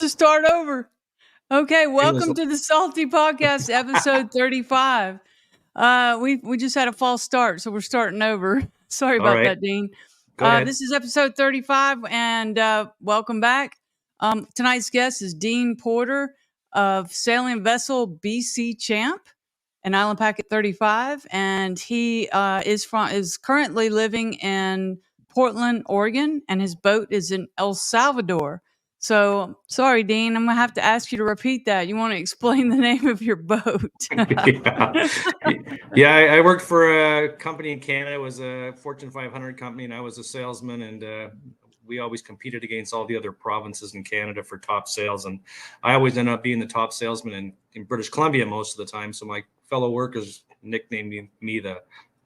to start over. Okay, It was welcome to the Salty Podcast, episode 35. We just had a false start, so we're starting over. Sorry all about right. that, Dean. Go ahead. This is episode 35, and welcome back. Tonight's guest is Dean Porter of sailing vessel BseaChamp and Island Packet 35, and he is currently living in Portland, Oregon, and his boat is in El Salvador. So, sorry, Dean, I'm gonna have to ask you to repeat that. You want to explain the name of your boat? Yeah, I worked for a company in Canada. It was a Fortune 500 company, and I was a salesman. And we always competed against all the other provinces in Canada for top sales. And I always ended up being the top salesman in British Columbia most of the time. So my fellow workers nicknamed me the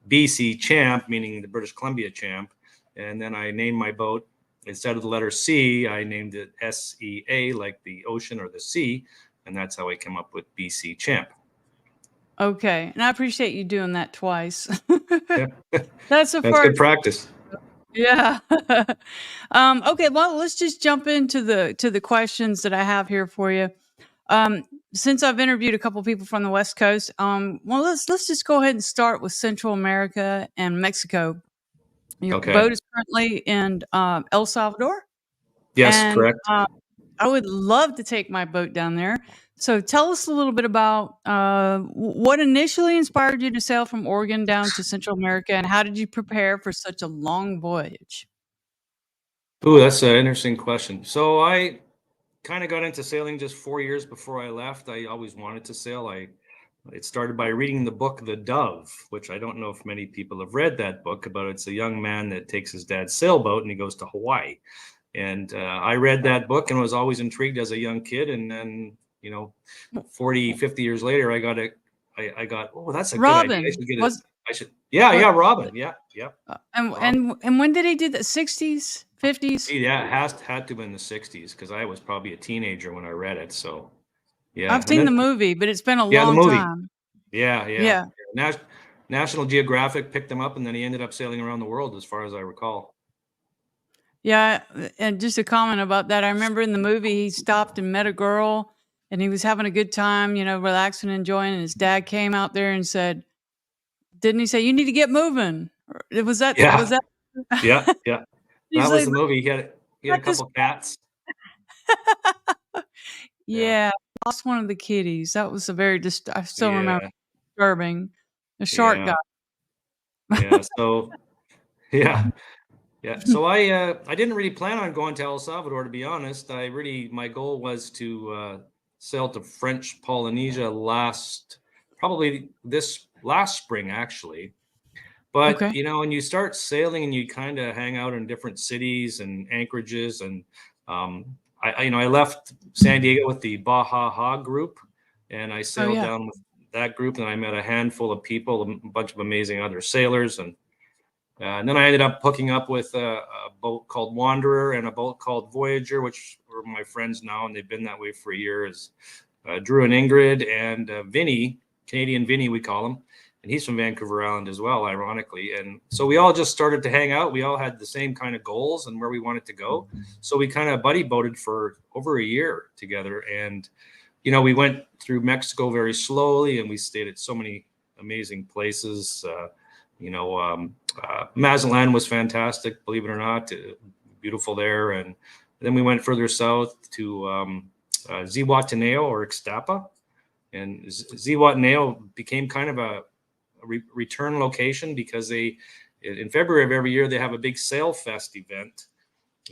BC Champ, meaning the British Columbia Champ. And then I named my boat, instead of the letter C, I named it SEA, like the ocean or the sea. And that's how I came up with BseaChamp. Okay, and I appreciate you doing that twice. Yeah. That's a That's first. good practice. Yeah. Okay, well, let's just jump into the questions that I have here for you. Since I've interviewed a couple people from the West Coast, well, let's just go ahead and start with Central America and Mexico. Your Okay. boat is currently in El Salvador. Yes, And correct. I would love to take my boat down there. So tell us a little bit about what initially inspired you to sail from Oregon down to Central America, and how did you prepare for such a long voyage? Ooh, that's an interesting question. So I kind of got into sailing just 4 years before I left. I always wanted to sail. It started by reading the book The Dove, which I don't know if many people have read that book, about it's a young man that takes his dad's sailboat and he goes to Hawaii. And I read that book and was always intrigued as a young kid. And then, 40, 50 years later, I got, oh, that's a good idea. I Robin should get it. was Yeah, what, Robin. Yeah, yeah. and when did he do that? 60s, 50s? Yeah, it had to have been the 60s because I was probably a teenager when I read it. So, yeah. I've And seen then, the movie, but it's been a yeah, the long movie. time. Yeah, yeah. Yeah. National Geographic picked him up and then he ended up sailing around the world, as far as I recall. Yeah, and just a comment about that. I remember in the movie he stopped and met a girl and he was having a good time, relaxing, enjoying, and his dad came out there and said, didn't he say, "You need to get moving"? Or was that Yeah, yeah, that yeah. he's That was like, the movie. He had a "Let this." couple cats. Yeah, Yeah, lost one of the kitties. That was a very I still remember, yeah, disturbing. The shark yeah, guy. yeah. So, yeah. Yeah, so I didn't really plan on going to El Salvador, to be honest. My goal was to sail to French Polynesia probably this last spring, actually. But Okay. when you start sailing and you kind of hang out in different cities and anchorages, and I left San Diego with the Baja group, and I Oh, sailed yeah. down with that group, and I met a handful of people, a bunch of amazing other sailors, and then I ended up hooking up with a boat called Wanderer and a boat called Voyager, which were my friends now, and they've been that way for years. Drew and Ingrid and Vinny, Canadian Vinny, we call him, and he's from Vancouver Island as well, ironically. And so we all just started to hang out. We all had the same kind of goals and where we wanted to go. So we kind of buddy boated for over a year together. And, we went through Mexico very slowly, and we stayed at so many amazing places. Mazatlan was fantastic, believe it or not, beautiful there. And then we went further south to Zihuatanejo or Ixtapa, and Zihuatanejo became kind of a return location because in February of every year, they have a big Sail Fest event,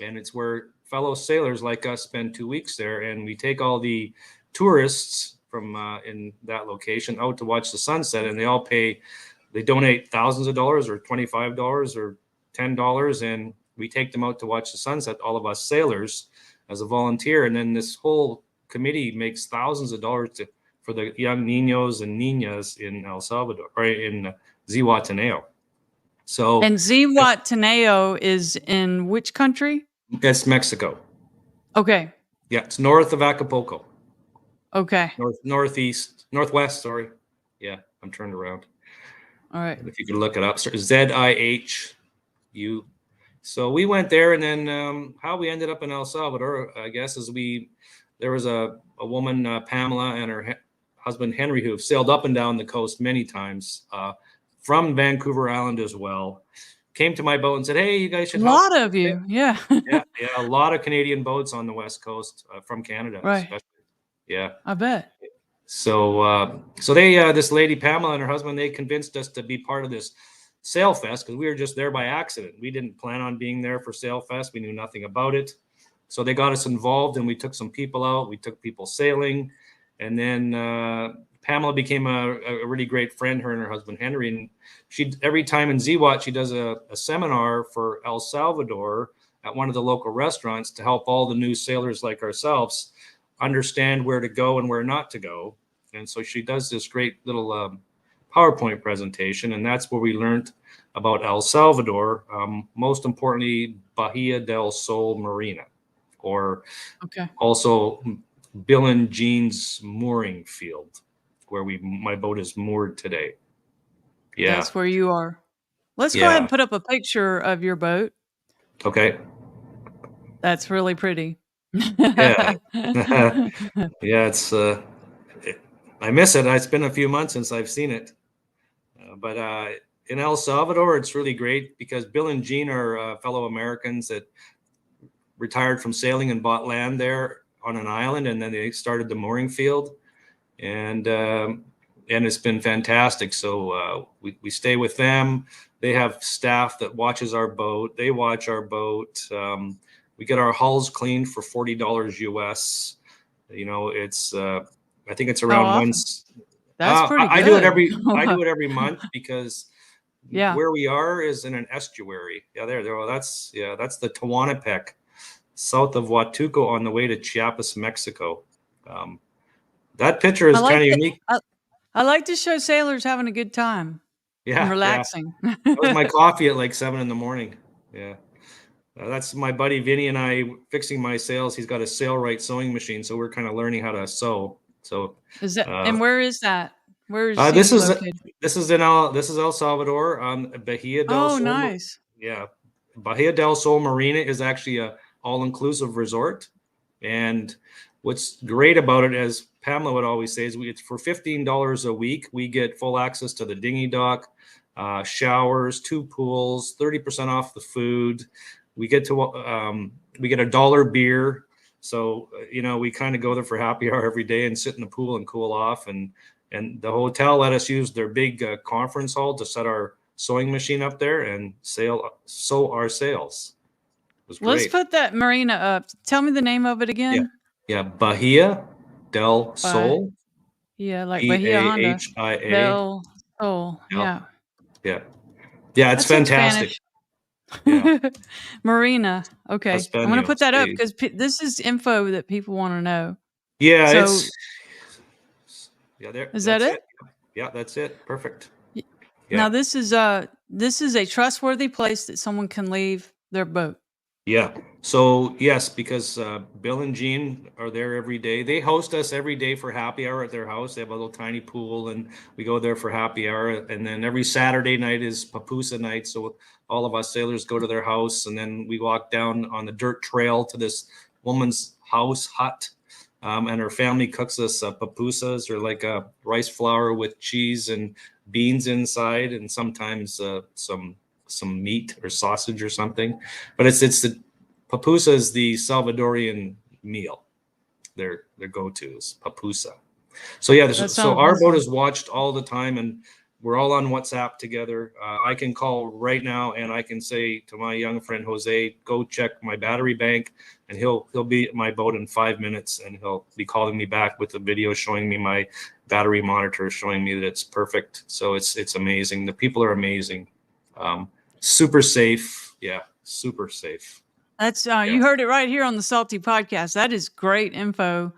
and it's where fellow sailors like us spend 2 weeks there, and we take all the tourists from in that location out to watch the sunset, and they donate thousands of dollars or $25 or $10, and we take them out to watch the sunset, all of us sailors, as a volunteer. And then this whole committee makes thousands of dollars for the young niños and niñas in El Salvador, or in Zihuatanejo. So, And Zihuatanejo is in which country? that's Mexico. Okay. Yeah, it's north of Acapulco. Okay. Northwest, sorry. Yeah, I'm turned around. All right. If you could look it up, Zihu. So we went there, and then how we ended up in El Salvador, I guess, is the there was a woman, Pamela, and her husband Henry, who have sailed up and down the coast many times, from Vancouver Island as well, came to my boat and said, "Hey, you guys A should help." lot of you. Yeah. Yeah, a lot of Canadian boats on the West Coast, from Canada, Right. especially. Yeah. I bet. So, they, this lady Pamela and her husband, they convinced us to be part of this Sail Fest because we were just there by accident. We didn't plan on being there for Sail Fest. We knew nothing about it. So they got us involved, and we took some people out. We took people sailing, and then Pamela became a really great friend. Her and her husband Henry, and she every time in Zeewat she does a seminar for El Salvador at one of the local restaurants to help all the new sailors like ourselves understand where to go and where not to go. And so she does this great little PowerPoint presentation, and that's where we learned about El Salvador. Most importantly, Bahia del Sol Marina, or also Bill and Jean's mooring field, where my boat is moored today. Yeah, that's where you are. Let's go ahead and put up a picture of your boat. Okay. That's really pretty. Yeah. Yeah, it's I miss it. It's been a few months since I've seen it. But in El Salvador, it's really great because Bill and Jean are fellow Americans that retired from sailing and bought land there on an island, and then they started the mooring field, and it's been fantastic. So we stay with them. They have staff that watches our boat. They watch our boat. We get our hulls cleaned for $40 US. You know, it's I think it's around once. That's pretty good. I do it every month because yeah, where we are is in an estuary. Yeah, there. Well, that's the Tehuantepec, south of Huatuco, on the way to Chiapas, Mexico. That picture is kind of unique. I like to show sailors having a good time. Yeah, and relaxing. Yeah. That was my coffee at like 7 a.m. Yeah. That's my buddy Vinny and I fixing my sails. He's got a Sailrite sewing machine, so we're kind of learning how to sew. So is that and where is that? Where is this is located? This is El Salvador on Bahia del Sol. Oh, nice. Yeah, Bahia del Sol Marina is actually a all-inclusive resort, and what's great about it, as Pamela would always say, is it's for $15 a week. We get full access to the dinghy dock, showers, 2 pools, 30% off the food. We get to we get $1 beer. So we kind of go there for happy hour every day and sit in the pool and cool off. And the hotel let us use their big conference hall to set our sewing machine up there and sew our sails. It was great. Let's put that marina up. Tell me the name of it again. Yeah, Bahia del Sol. Yeah, like Bahia Honda. Bahia del Sol. Yeah. Yeah. Yeah, it's fantastic. Yeah. Marina. Okay. Espanol, I'm going to put that up because this is info that people want to know. Yeah, so, is that it? Yeah, that's it. Perfect. Yeah. Now this is a trustworthy place that someone can leave their boat. Yeah. So yes, because Bill and Jean are there every day. They host us every day for happy hour at their house. They have a little tiny pool, and we go there for happy hour. And then every Saturday night is Papusa night. So all of us sailors go to their house, and then we walk down on the dirt trail to this woman's hut. And her family cooks us papusas, or like a rice flour with cheese and beans inside, and sometimes some meat or sausage or something. But it's the papusa is the Salvadorian meal. Their go-to is papusa. So yeah, so our boat is watched all the time, and we're all on WhatsApp together. I can call right now and I can say to my young friend Jose, go check my battery bank, and he'll be at my boat in 5 minutes, and he'll be calling me back with a video showing me my battery monitor, showing me that it's perfect. So it's amazing. The people are amazing. Super safe. Yeah, super safe. That's you heard it right here on the Salty Podcast. That is great info.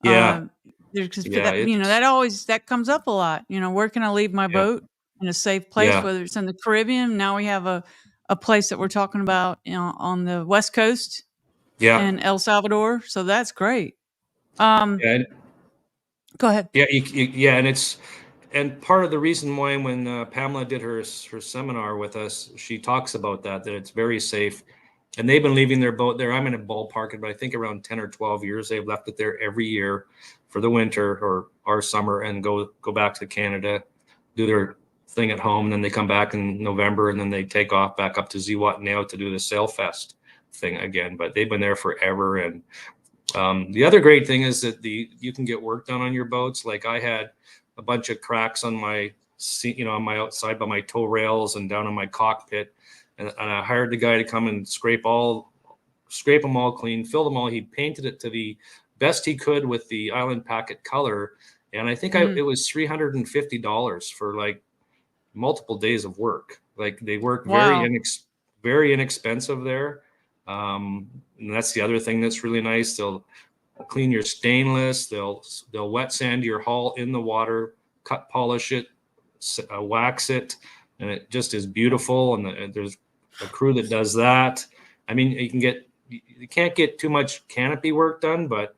Yeah. That comes up a lot. Where can I leave my boat in a safe place, whether it's in the Caribbean? Now we have a place that we're talking about on the West Coast in El Salvador. So that's great. Go ahead. Yeah, and part of the reason why when Pamela did her seminar with us, she talks about that it's very safe. and they've been leaving their boat there. I'm in a ballpark, but I think around 10 or 12 years they've left it there every year for the winter or our summer, and go back to Canada, do their thing at home, and then they come back in November, and then they take off back up to Zihuatanejo to do the Sail Fest thing again. But they've been there forever. And the other great thing is that you can get work done on your boats. Like I had a bunch of cracks on my seat, on my outside by my tow rails and down on my cockpit, and I hired the guy to come and scrape them all clean, fill them all. He painted it to the best he could with the Island Packet color, and I think it was $350 for like multiple days of work. Like they work very inexpensive there. And that's the other thing that's really nice. They'll clean your stainless. They'll wet sand your hull in the water, cut polish it, wax it, and it just is beautiful. And there's a crew that does that. I mean, you can't get too much canopy work done, but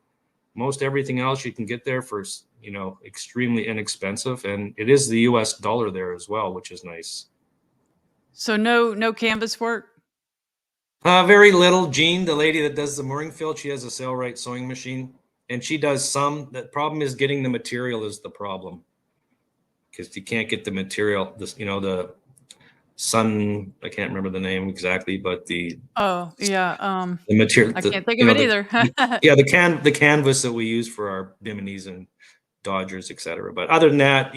most everything else you can get there for extremely inexpensive, and it is the US dollar there as well, which is nice. So no canvas work? Very little. Jean, the lady that does the mooring field, she has a Sailrite sewing machine, and she does some. The problem is getting the material is the problem, because you can't get the material. The sun, I can't remember the name exactly, but the material. I can't think of it either. The canvas that we use for our Bimini's and Dodgers, etc. But other than that,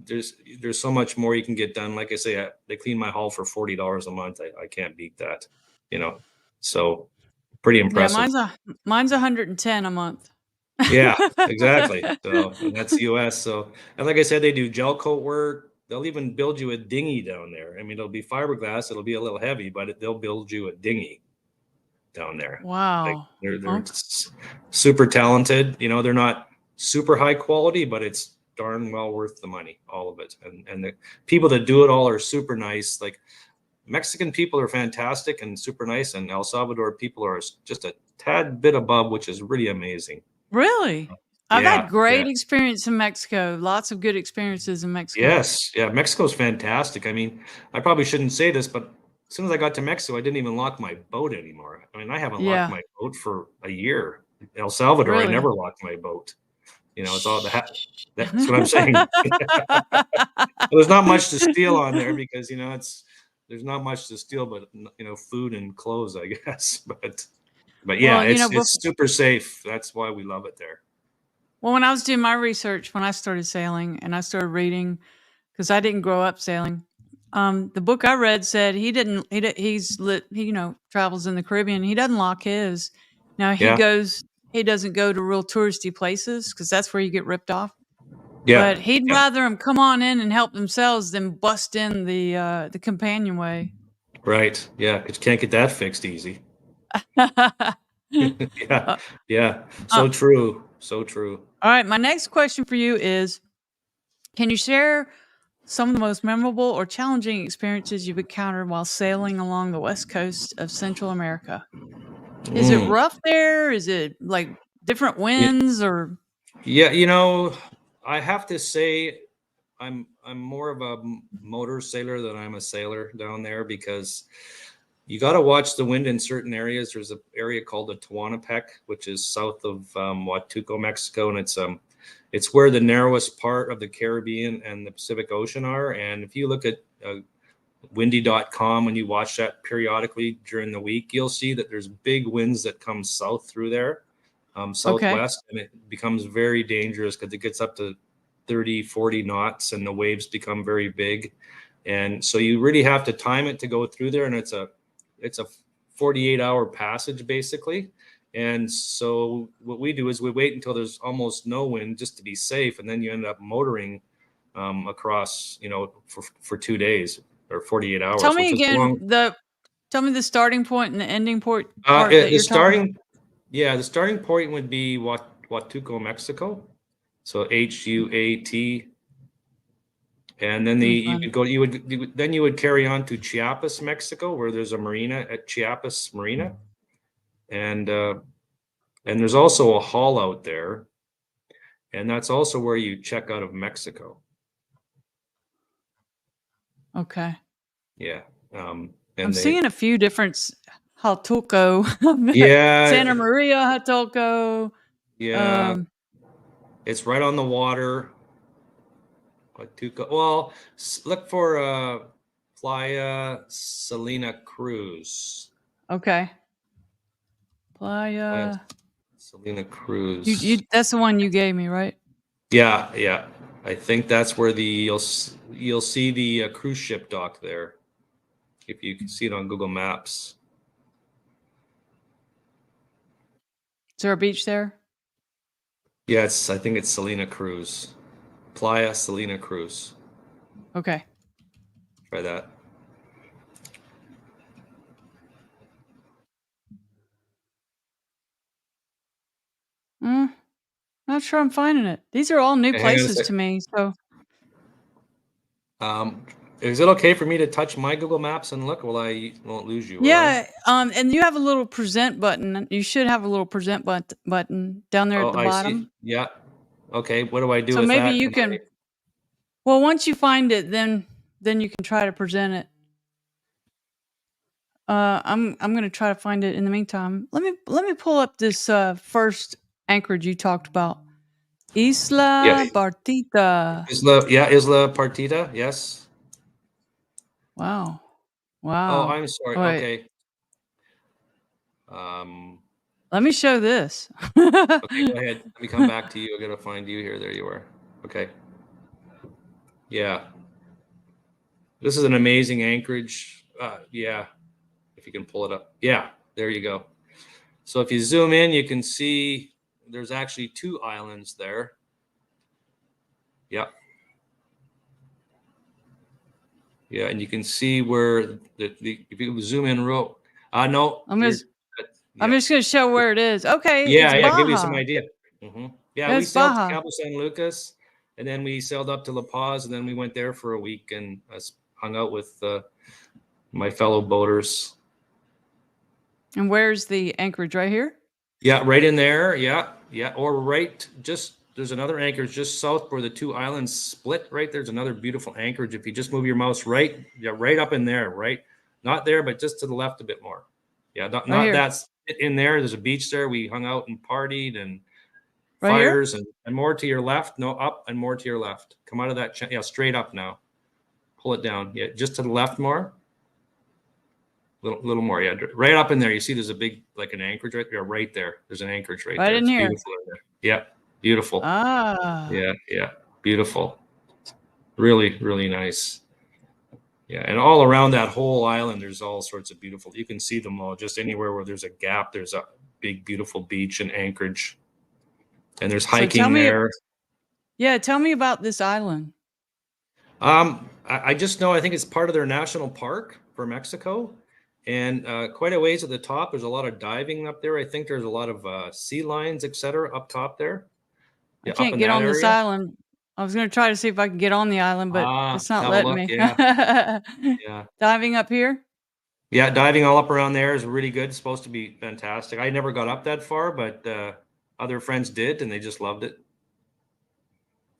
there's so much more you can get done. Like I say, they clean my hull for $40 a month. I can't beat that, so pretty impressive. Yeah, mine's 110 a month. Yeah, exactly. So, and that's US. So, and like I said, they do gel coat work. They'll even build you a dinghy down there. I mean, it'll be fiberglass. It'll be a little heavy, but they'll build you a dinghy down there. Wow. Like they're super talented. They're not super high quality, but it's darn well worth the money, all of it. And the people that do it all are super nice. Like Mexican people are fantastic and super nice, and El Salvador people are just a tad bit above, which is really amazing. Really? I've had great experience in Mexico. Lots of good experiences in Mexico. Yes. Yeah. Mexico's fantastic. I mean, I probably shouldn't say this, but as soon as I got to Mexico, I didn't even lock my boat anymore. I mean, I haven't locked my boat for a year. El Salvador, I never locked my boat. It's all that's what I'm saying. There's not much to steal on there because, there's not much to steal, but, food and clothes, I guess. But yeah, it's super safe. That's why we love it there. Well, when I was doing my research, when I started sailing and I started reading, because I didn't grow up sailing, the book I read said he travels in the Caribbean. He doesn't lock his. Now he doesn't go to real touristy places because that's where you get ripped off. Yeah. But he'd rather them come on in and help themselves than bust in the companionway. Right. Yeah. Because you can't get that fixed easy. Yeah. So true. So true. All right. My next question for you is, can you share some of the most memorable or challenging experiences you've encountered while sailing along the west coast of Central America? Is it rough there? Is it like different winds or? Yeah, I have to say I'm more of a motor sailor than I'm a sailor down there, because you got to watch the wind in certain areas. There's an area called the Tehuantepec, which is south of Huatuco, Mexico, and it's where the narrowest part of the Caribbean and the Pacific Ocean are. And if you look at windy.com, when you watch that periodically during the week, you'll see that there's big winds that come south through there, southwest, and it becomes very dangerous because it gets up to 30, 40 knots and the waves become very big. And so you really have to time it to go through there. And it's a 48-hour passage basically. And so what we do is we wait until there's almost no wind just to be safe. And then you end up motoring across, for 2 days or 48 hours. Tell me again, tell me the starting point and the ending point. The starting point would be Huatuco, Mexico. So Huat. And then you would carry on to Chiapas, Mexico, where there's a marina at Chiapas Marina. And there's also a hall out there. And that's also where you check out of Mexico. Okay. Yeah. And I'm seeing a few different Huatulco, yeah, Santa Maria, Huatulco. yeah, it's right on the water. Well, look for Playa Salina Cruz. Okay. Playa. Salina Cruz. That's the one you gave me, right? Yeah, yeah. I think that's where you'll see the cruise ship dock there, if you can see it on Google Maps. Is there a beach there? Yeah, I think it's Salina Cruz, Playa Salina Cruz. Okay. Try that. Not sure I'm finding it. These are all new Hey, hang on a places sec. to me. So Is it okay for me to touch my Google Maps and look? Won't lose you, will I? yeah, and you have a little present button. You should have a little present button down there Oh, at the I see. bottom. Yeah. Okay. What do I do So with maybe that? you can. Well, once you find it, then you can try to present it. I'm gonna try to find it in the meantime. Let me pull up this first anchorage you talked about. Yeah. Isla Bartita. Isla Partida. Yes. Wow. Oh, Wow. I'm sorry. Wait. Okay. Um, Let me show this. okay, go ahead. Let me come back to you. I gotta find you here. There you are. Okay. Yeah. This is an amazing anchorage. Yeah. If you can pull it up. Yeah. There you go. So if you zoom in, you can see there's actually 2 islands there. Yeah. Yeah, and you can see where if you zoom in no, I'm you're just I'm yeah. just gonna show where it is. Okay, it's Yeah, yeah, give you some Baja. idea. Yeah, we It's sailed to Baja. Cabo San Lucas, and then we sailed up to La Paz, and then we went there for a week and hung out with my fellow boaters. And where's the anchorage? Right here? Yeah, right in there. Yeah, yeah. Or there's another anchorage just south where the 2 islands split. Right there's another beautiful anchorage. If you just move your mouse right up in there, right, not there, but just to the left a bit more. Yeah, Right not here. that's in there. There's a beach there. We hung out and partied and Right here? fires and more to your left. No, up and more to your left. Come out of that. Yeah, straight up now. Pull it down. Yeah, just to the left more. Little more, yeah. Right up in there, you see there's a big, like an anchorage right there. Right there. There's an anchorage right Right there. in It's here. beautiful in there. Yeah, beautiful. Ah. Yeah, yeah, beautiful. Really, really nice. Yeah, and all around that whole island, there's all sorts of beautiful. You can see them all. Just anywhere where there's a gap, there's a big, beautiful beach and anchorage. And there's So hiking there. Yeah, tell me about this island. I just know I think it's part of their national park for Mexico, and quite a ways at the top. There's a lot of diving up there. I think there's a lot of sea lions, etc., up top there. I Yeah, up can't in get that on this area. island. I was gonna try to see if I can get on the island, but it's not Have a letting look. me. Yeah, yeah, Diving up here? yeah. Diving all up around there is really good. It's supposed to be fantastic. I never got up that far, but other friends did, and they just loved it.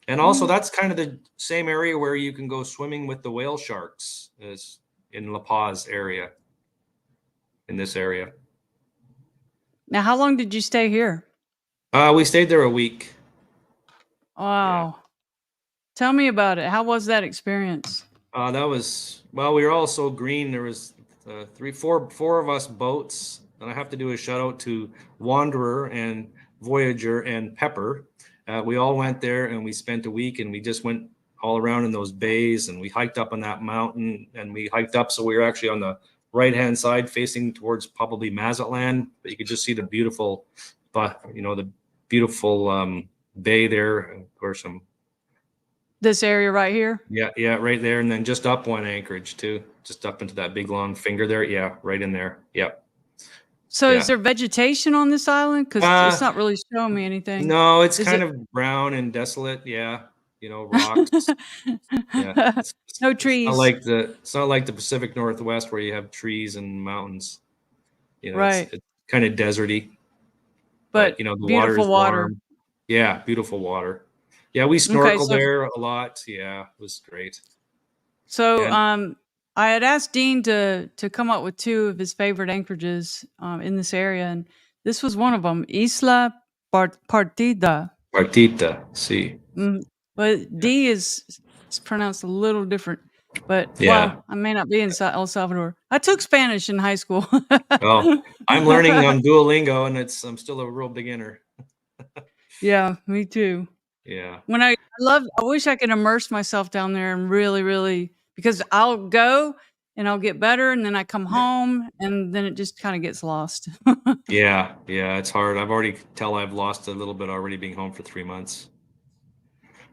And also, that's kind of the same area where you can go swimming with the whale sharks, is in La Paz area. In this area. Now, how long did you stay here? We stayed there a week. Yeah. Wow. Tell me about it. How was that experience? That was, well, we were all so green. There was four of us boats, and I have to do a shout out to Wanderer and Voyager and Pepper. We all went there and we spent a week, and we just went all around in those bays, and we hiked up on that mountain, and we hiked up. So we were actually on the right-hand side facing towards probably Mazatlan, but you could just see the beautiful, the beautiful bay there. Of course, This area right here? yeah, right there, and then just up one anchorage too, just up into that big long finger there. Yeah, right in there. Yep. So Yeah. is there vegetation on this island? Because it's not really showing me anything. No, it's Is kind it- of brown and desolate. Yeah, rocks. Yeah, No it's not trees. like the Pacific Northwest where you have trees and mountains. Right. It's kind of deserty, but But the water beautiful is water. warm. Yeah, beautiful water. Yeah, we Okay, snorkeled there a lot. Yeah, it was great. so And I had asked Dean to come up with 2 of his favorite anchorages in this area, and this was one of them, Isla Partida. Partita, see. But D is pronounced a little different. But Yeah. well, I may not be in El Salvador. I took Spanish in high school. Oh, I'm learning on Duolingo, and I'm still a real beginner. Yeah, me too. Yeah. When I wish I could immerse myself down there and really because I'll go and I'll get better, and then I come home and then it just kind of gets lost. Yeah, it's hard. I've lost a little bit already being home for 3 months.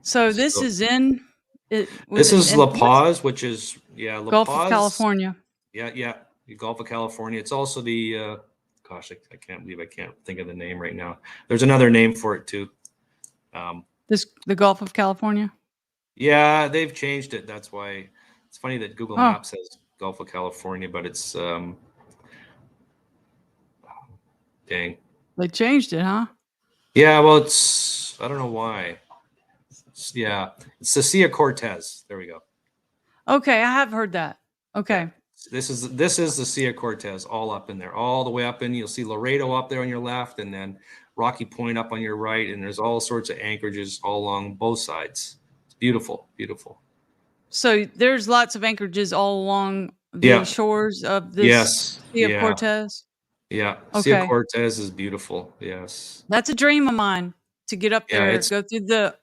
So this So is in this is La what's Paz, which is La Gulf of Paz. California. Yeah, the Gulf of California. It's also the gosh, I can't believe I can't think of the name right now. There's another name for it too. The Gulf of California. Yeah, they've changed it. That's why it's funny that Google Oh, Maps says Gulf of California, but it's dang. they changed it, huh? Yeah, well, I don't know why. It's the Sea of Cortez. There we go. Okay, I have heard that. Okay. Yeah. This is the Sea of Cortez, all up in there, all the way up in. You'll see Laredo up there on your left, and then Rocky Point up on your right, and there's all sorts of anchorages all along both sides. It's beautiful, beautiful. So there's lots of anchorages all along the shores of this Sea of Cortez. Yeah. Okay. Sea of Cortez is beautiful. Yes. That's a dream of mine to get up there, go through the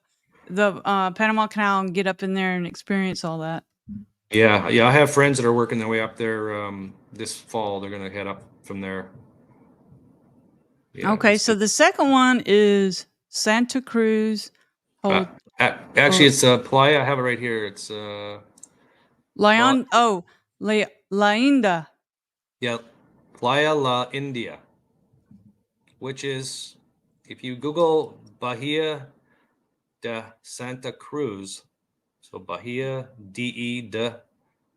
Panama Canal and get up in there and experience all that. Yeah. I have friends that are working their way up there this fall. They're going to head up from there. Yeah, okay, so the second one is Santa Cruz. Actually, it's Playa. I have it right here. It's La Inda. Yeah, Playa La India, which is, if you Google Bahia de Santa Cruz, so Bahia de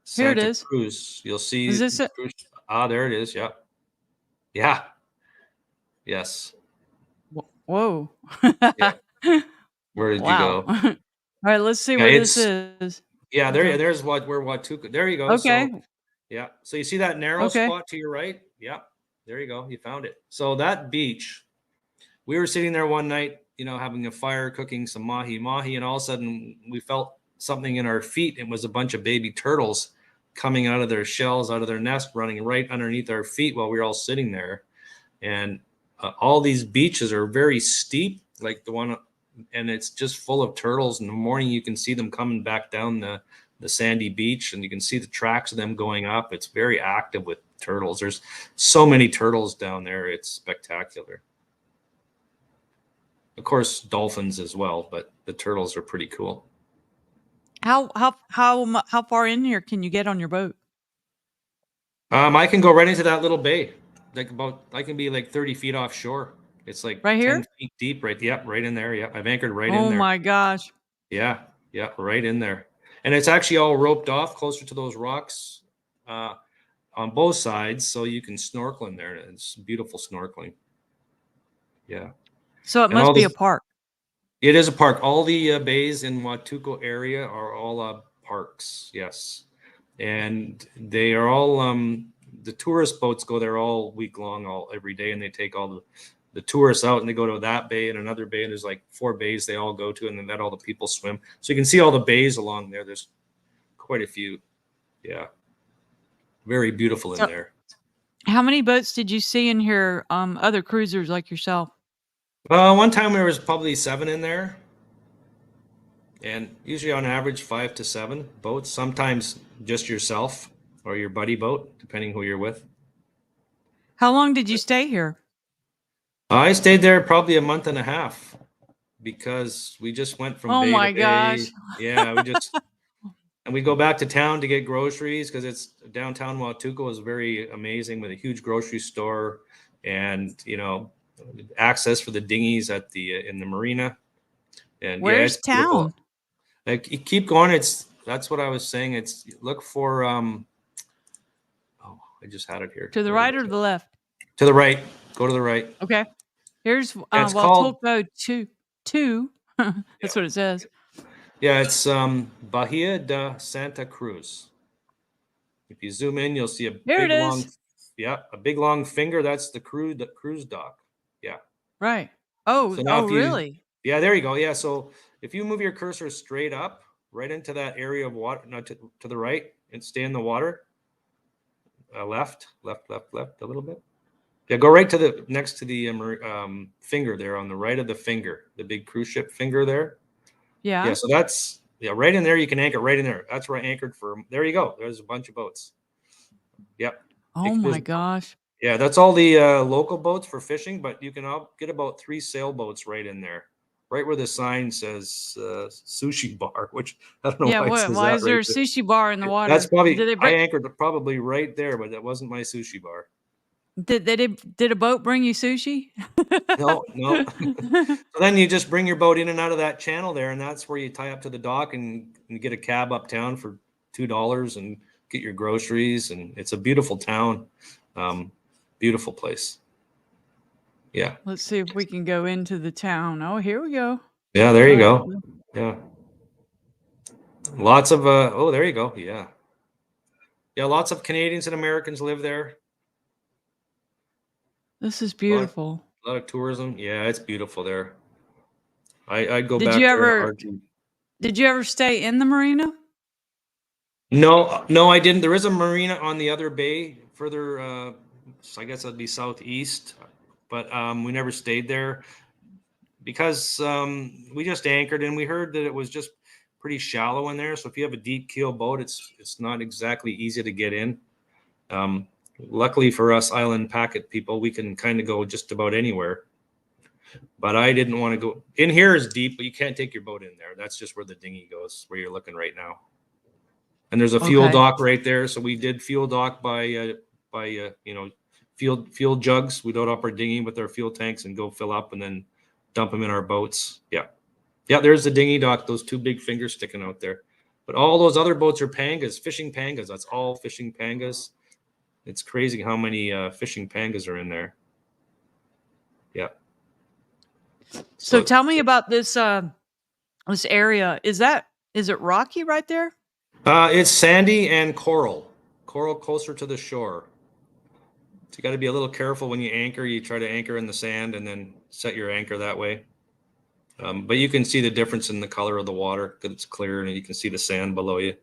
Santa Cruz, you'll see. Is this it? There it is. Yeah. Yes. Whoa. Yeah. Where did you go? All right, let's see where this is. Yeah, there's where Huatuco. There you go. Okay. So, so you see that narrow spot to your right? Yeah. There you go. You found it. So that beach, we were sitting there one night, having a fire, cooking some mahi, and all of a sudden we felt something in our feet. It was a bunch of baby turtles coming out of their shells, out of their nest, running right underneath our feet while we were all sitting there. And all these beaches are very steep, like the one, and it's just full of turtles. In the morning, you can see them coming back down the sandy beach, and you can see the tracks of them going up. It's very active with turtles. There's so many turtles down there. It's spectacular. Of course, dolphins as well, but the turtles are pretty cool. How far in here can you get on your boat? I can go right into that little bay. I can be like 30 feet offshore. It's like right here? 10 feet deep, right? Yep, right in there. Yeah, I've anchored right in there. Oh my gosh. Yeah, right in there. And it's actually all roped off closer to those rocks on both sides, so you can snorkel in there. It's beautiful snorkeling. Yeah. So it must be a park. It is a park. All the bays in Huatuco area are all parks. Yes, and they are all the tourist boats go there all week long, every day, and they take all the tourists out and they go to that bay and another bay, and there's like 4 bays they all go to, and then all the people swim. So you can see all the bays along there. There's quite a few. Yeah. Very beautiful in there. How many boats did you see in here? Other cruisers like yourself? One time there was probably 7 in there. And usually on average 5 to 7 boats, sometimes just yourself or your buddy boat, depending who you're with. How long did you stay here? I stayed there probably a month and a half because we just went from bay to bay. Oh my gosh. Yeah, and we go back to town to get groceries because it's downtown Huatuco is very amazing with a huge grocery store and, access for the dinghies in the marina. And where's town? Like, you keep going. That's what I was saying. Look for I just had it here. To the right or the left? To the right. Go to the right. Okay. Here's Huatuco 2. That's what it says. Yeah, it's Bahia de Santa Cruz. If you zoom in, you'll see a Here it big long, is. a big long finger. That's the cruise dock. Yeah. Right. Oh, So now oh, if you, really? yeah, there you go. Yeah. So if you move your cursor straight up, right into that area of water, not to the right, and stay in the water. Left, a little bit. Yeah, go right to the next to the finger there on the right of the finger, the big cruise ship finger there. Yeah. Yeah, so that's right in there. You can anchor right in there. That's where I anchored for. There you go. There's a bunch of boats. Yep. Oh my gosh. Yeah, that's all the local boats for fishing, but you can get about 3 sailboats right in there, right where the sign says sushi bar, which I don't know Yeah. why it What? says Why that is there right a there. sushi bar in the That's water? probably Did they I bring? anchored probably right there, but that wasn't my sushi bar. Did a boat bring you sushi? No, no. So then you just bring your boat in and out of that channel there, and that's where you tie up to the dock and get a cab uptown for $2 and get your groceries. And it's a beautiful town, beautiful place. Yeah, Let's see if we can go into the town. Oh, here we go. yeah. There All you right. go. Yeah, lots of. Oh, there you go. Yeah, yeah. Lots of Canadians and Americans live there. This is A beautiful. lot of tourism. Yeah, it's beautiful there. I'd go Did back you there in a ever heartbeat. did you ever stay in the marina? No, no, I didn't. There is a marina on the other bay, further. I guess that'd be southeast, but we never stayed there because we just anchored, and we heard that it was just pretty shallow in there. So if you have a deep keel boat, it's not exactly easy to get in. Um, Luckily for us island packet people, we can kind of go just about anywhere. But I didn't want to go in. Here is deep, but you can't take your boat in there. That's just where the dinghy goes, where you're looking right now. And there's a fuel Okay. dock right there. So we did fuel dock by fuel jugs. We'd load up our dinghy with our fuel tanks and go fill up and then dump them in our boats. Yeah. Yeah, there's the dinghy dock, those 2 big fingers sticking out there. But all those other boats are pangas, fishing pangas. That's all fishing pangas. It's crazy how many fishing pangas are in there. Yeah. So tell me about this this area. Is it rocky right there? It's sandy and coral closer to the shore. So you got to be a little careful when you anchor. You try to anchor in the sand and then set your anchor that way. But you can see the difference in the color of the water because it's clear and you can see the sand below you.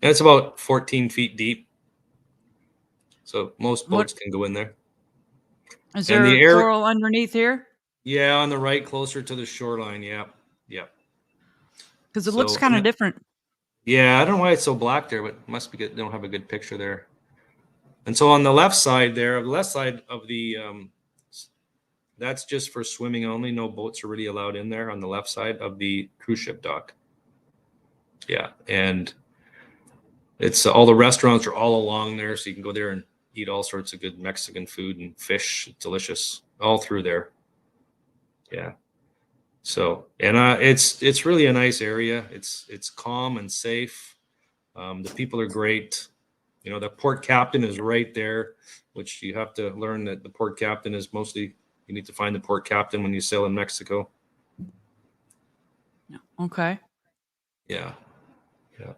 And it's about 14 feet deep. So most What boats can go in there. is And there the air, coral underneath here? yeah, on the right, closer to the shoreline. Yeah. Yeah. Because it looks So, kind of different. yeah, I don't know why it's so black there, but it must be good. They don't have a good picture there. And so on the left side there, the left side of the, that's just for swimming only. No boats are really allowed in there on the left side of the cruise ship dock. Yeah. And it's all the restaurants are all along there. So you can go there and eat all sorts of good Mexican food and fish. It's delicious all through there. Yeah. So, and it's really a nice area. It's calm and safe. The people are great. You know, the port captain is right there, which you have to learn that the port captain is mostly, you need to find the port captain when you sail in Mexico. Okay. Yeah. Yeah.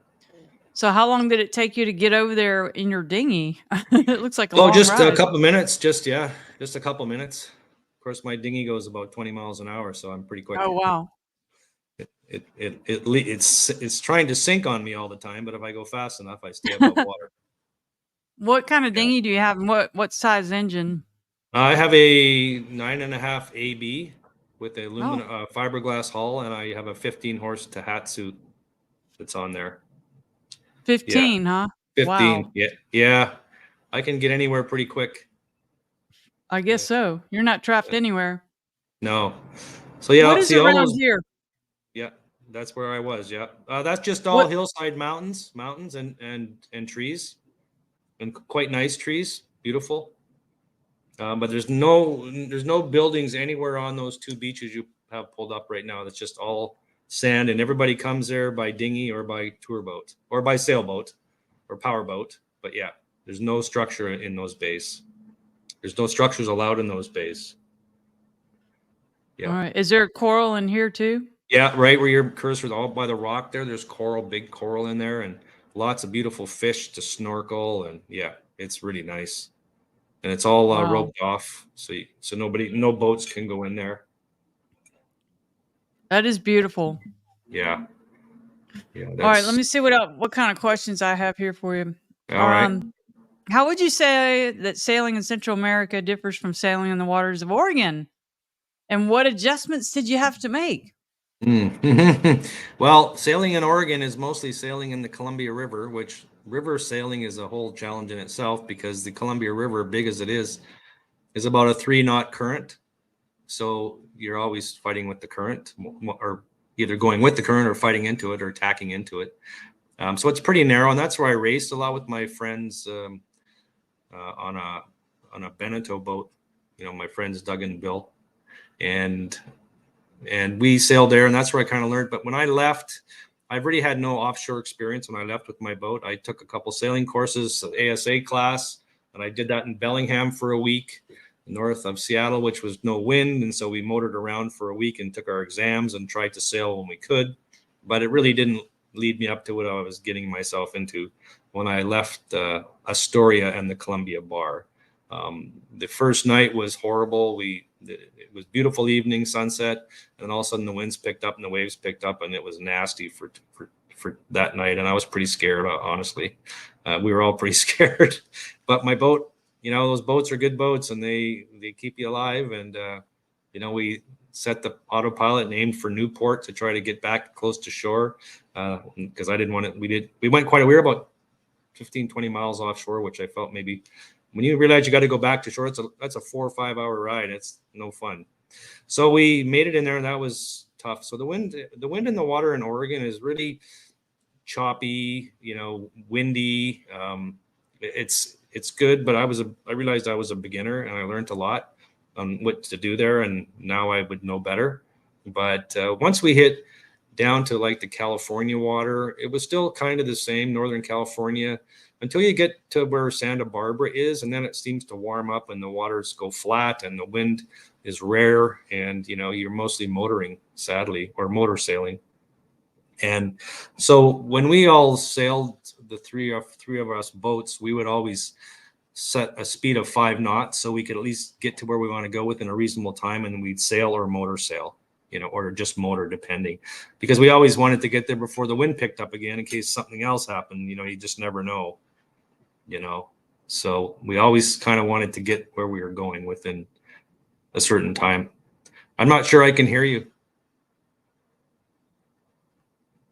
So how long did it take you to get over there in your dinghy? It looks like a Oh, long just a ride. couple minutes. Just a couple minutes. Of course, my dinghy goes about 20 miles an hour, so I'm pretty quick. Oh wow. It's trying to sink on me all the time, but if I go fast enough, I stay above water. What kind of Yeah. dinghy do you have, and what size engine? I have a 9.5 AB with a aluminum Oh, fiberglass hull, and I have a 15 horse Tahatsu that's on there. 15, huh? 15. Wow. Yeah, yeah. I can get anywhere pretty quick. I guess Yeah. so. You're not trapped anywhere. No. So yeah, What is see all around those. here? Yeah, that's where I was. Yeah, that's just all What hillside mountains and trees, and quite nice trees, beautiful. But there's no buildings anywhere on those 2 beaches you have pulled up right now. That's just all sand, and everybody comes there by dinghy or by tour boat or by sailboat or power boat. But yeah, there's no structure in those bays. There's no structures allowed in those bays. All Yeah. right. Is there coral in here too? Yeah, right where your cursor is, all by the rock there. There's coral, big coral in there, and lots of beautiful fish to snorkel, and yeah, it's really nice. And it's all Wow. roped off, so no boats can go in there. That is beautiful. Yeah, All right, let me see what kind of questions I have here for you. all right. How would you say that sailing in Central America differs from sailing in the waters of Oregon? And what adjustments did you have to make? Well, sailing in Oregon is mostly sailing in the Columbia River, which river sailing is a whole challenge in itself because the Columbia River, big as it is about a 3-knot current. So you're always fighting with the current, or either going with the current or fighting into it or tacking into it. So it's pretty narrow, and that's where I raced a lot with my friends on a Beneteau boat. My friends Doug and Bill, and we sailed there, and that's where I kind of learned. But when I left, I've really had no offshore experience. When I left with my boat, I took a couple sailing courses, ASA class, and I did that in Bellingham for a week, north of Seattle, which was no wind. And so we motored around for a week and took our exams and tried to sail when we could. But it really didn't lead me up to what I was getting myself into when I left Astoria and the Columbia Bar. The first night was horrible. It was beautiful evening, sunset, and all of a sudden the winds picked up and the waves picked up, and it was nasty for that night. And I was pretty scared, honestly. We were all pretty scared. But my boat, those boats are good boats, and they keep you alive. And we set the autopilot and aimed for Newport to try to get back close to shore, because I didn't want it. We went quite a way, about 15, 20 miles offshore, which I felt maybe when you realize you got to go back to shore, that's a 4 or 5 hour ride. It's no fun. So we made it in there, and that was tough. So the wind in the water in Oregon is really choppy, windy. It's good, but I realized I was a beginner, and I learned a lot on what to do there, and now I would know better. But once we hit down to like the California water, it was still kind of the same, Northern California, until you get to where Santa Barbara is, and then it seems to warm up and the waters go flat and the wind is rare, and you're mostly motoring, sadly, or motor sailing. And so when we all sailed, the three of us boats, we would always set a speed of 5 knots so we could at least get to where we want to go within a reasonable time, and we'd sail or motor sail, or just motor, depending, because we always wanted to get there before the wind picked up again in case something else happened. You just never know. So we always kind of wanted to get where we were going within a certain time. I'm not sure I can hear you.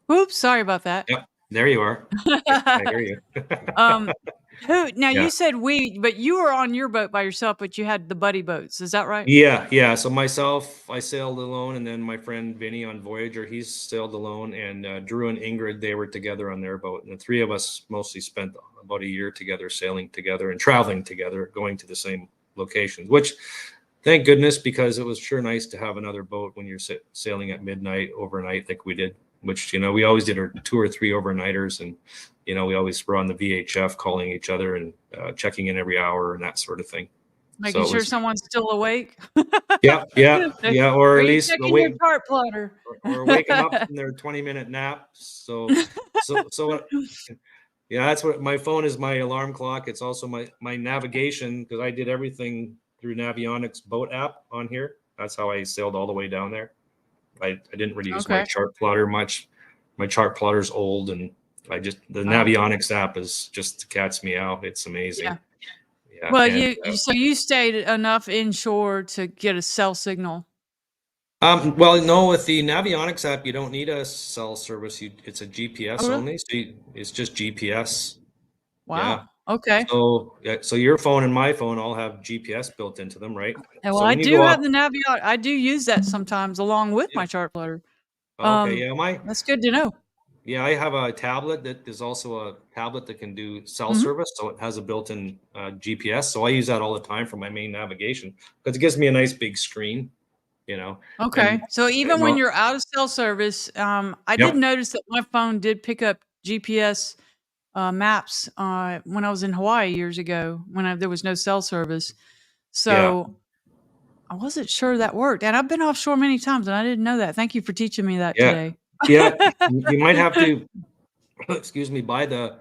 Oops, sorry about that. Yep, there you are. I hear you. You said but you were on your boat by yourself, but you had the buddy boats. Is that right? Yeah. So myself, I sailed alone, and then my friend Vinny on Voyager, he's sailed alone, and Drew and Ingrid, they were together on their boat. And the three of us mostly spent about a year together, sailing together and traveling together, going to the same locations, which thank goodness, because it was sure nice to have another boat when you're sailing at midnight overnight like we did, which, we always did our 2 or 3 overnighters, and, we always were on the VHF calling each other and checking in every hour and that sort of thing. Making sure someone's still awake. Yeah. Or at least checking your chart plotter, or waking up from their 20-minute nap. So yeah, that's what my phone is. My alarm clock. It's also my navigation, because I did everything through Navionics boat app on here. That's how I sailed all the way down there. I didn't really use my chart plotter much. My chart plotter's old, and the Navionics app is just the cat's meow. It's amazing. Yeah. Well, so you stayed enough inshore to get a cell signal. Well, no, with the Navionics app, you don't need a cell service. It's a GPS only. So it's just GPS. Wow. Yeah. Okay. So your phone and my phone all have GPS built into them, right? Well, so I do have the Navionics. I do use that sometimes along with my chart plotter. Okay. That's good to know. Yeah, I have a tablet that is also a tablet that can do cell service. So it has a built-in GPS. So I use that all the time for my main navigation, because it gives me a nice big screen, Okay. So even when you're out of cell service, I did notice that my phone did pick up GPS maps when I was in Hawaii years ago, when there was no cell service. So I wasn't sure that worked. And I've been offshore many times, and I didn't know that. Thank you for teaching me that today. Yeah, you might have to excuse me, buy the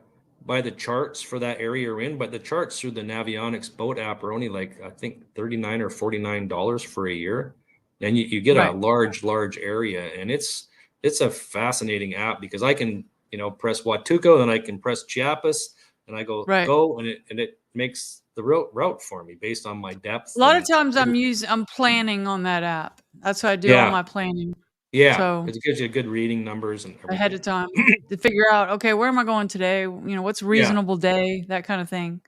charts for that area you're in, but the charts through the Navionics boat app are only like, I think, $39 or $49 for a year. And you get a Right. large area, and it's a fascinating app because I can, press Watuco, then I can press Chiapas, and I go, Right. and it makes the route for me based on my depth. A lot of And times I'm planning on that app. That's how I do all yeah, my planning. yeah, So because it gives you good reading numbers and ahead everything. of time to figure out, okay, where am I going today? What's a Yeah, reasonable day? That kind of thing.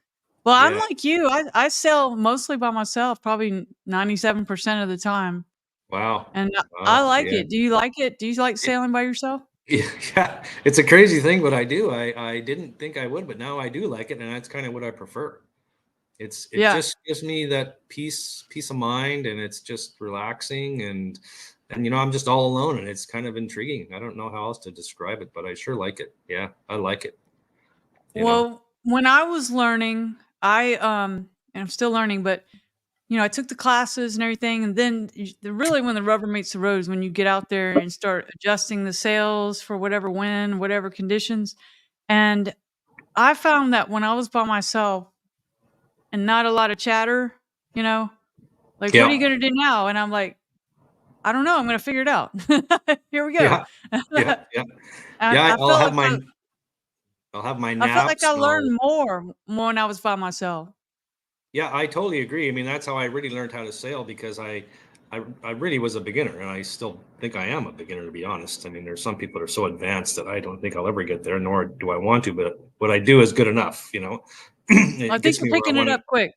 Well, I'm yeah. like you. I sail mostly by myself, probably 97% of the time. Wow. And I Wow. like Yeah. it. Do you like it? Do you like sailing by yourself? Yeah, it's a crazy thing, but I do. I didn't think I would, but now I do like it, and that's kind of what I prefer. It Yeah. just gives me that peace of mind, and it's just relaxing, and I'm just all alone, and it's kind of intriguing. I don't know how else to describe it, but I sure like it. Yeah, I like it. You know. Well, when I was learning, and I'm still learning, but I took the classes and everything, and then really when the rubber meets the road is when you get out there and start adjusting the sails for whatever wind, whatever conditions. And I found that when I was by myself and not a lot of chatter, you know, like, what are you Yeah, going to do now? And I'm like, I don't know. I'm going to figure it out. Here we go. yeah, yeah, yeah, I, yeah. I felt like I'll have my I felt like naps. I And I'll learned more when I was by myself. Yeah, I totally agree. I mean, that's how I really learned how to sail because I really was a beginner, and I still think I am a beginner, to be honest. I mean, there's some people that are so advanced that I don't think I'll ever get there, nor do I want to. But what I do is good enough. I It think gets you're me where I picking it want to. up quick.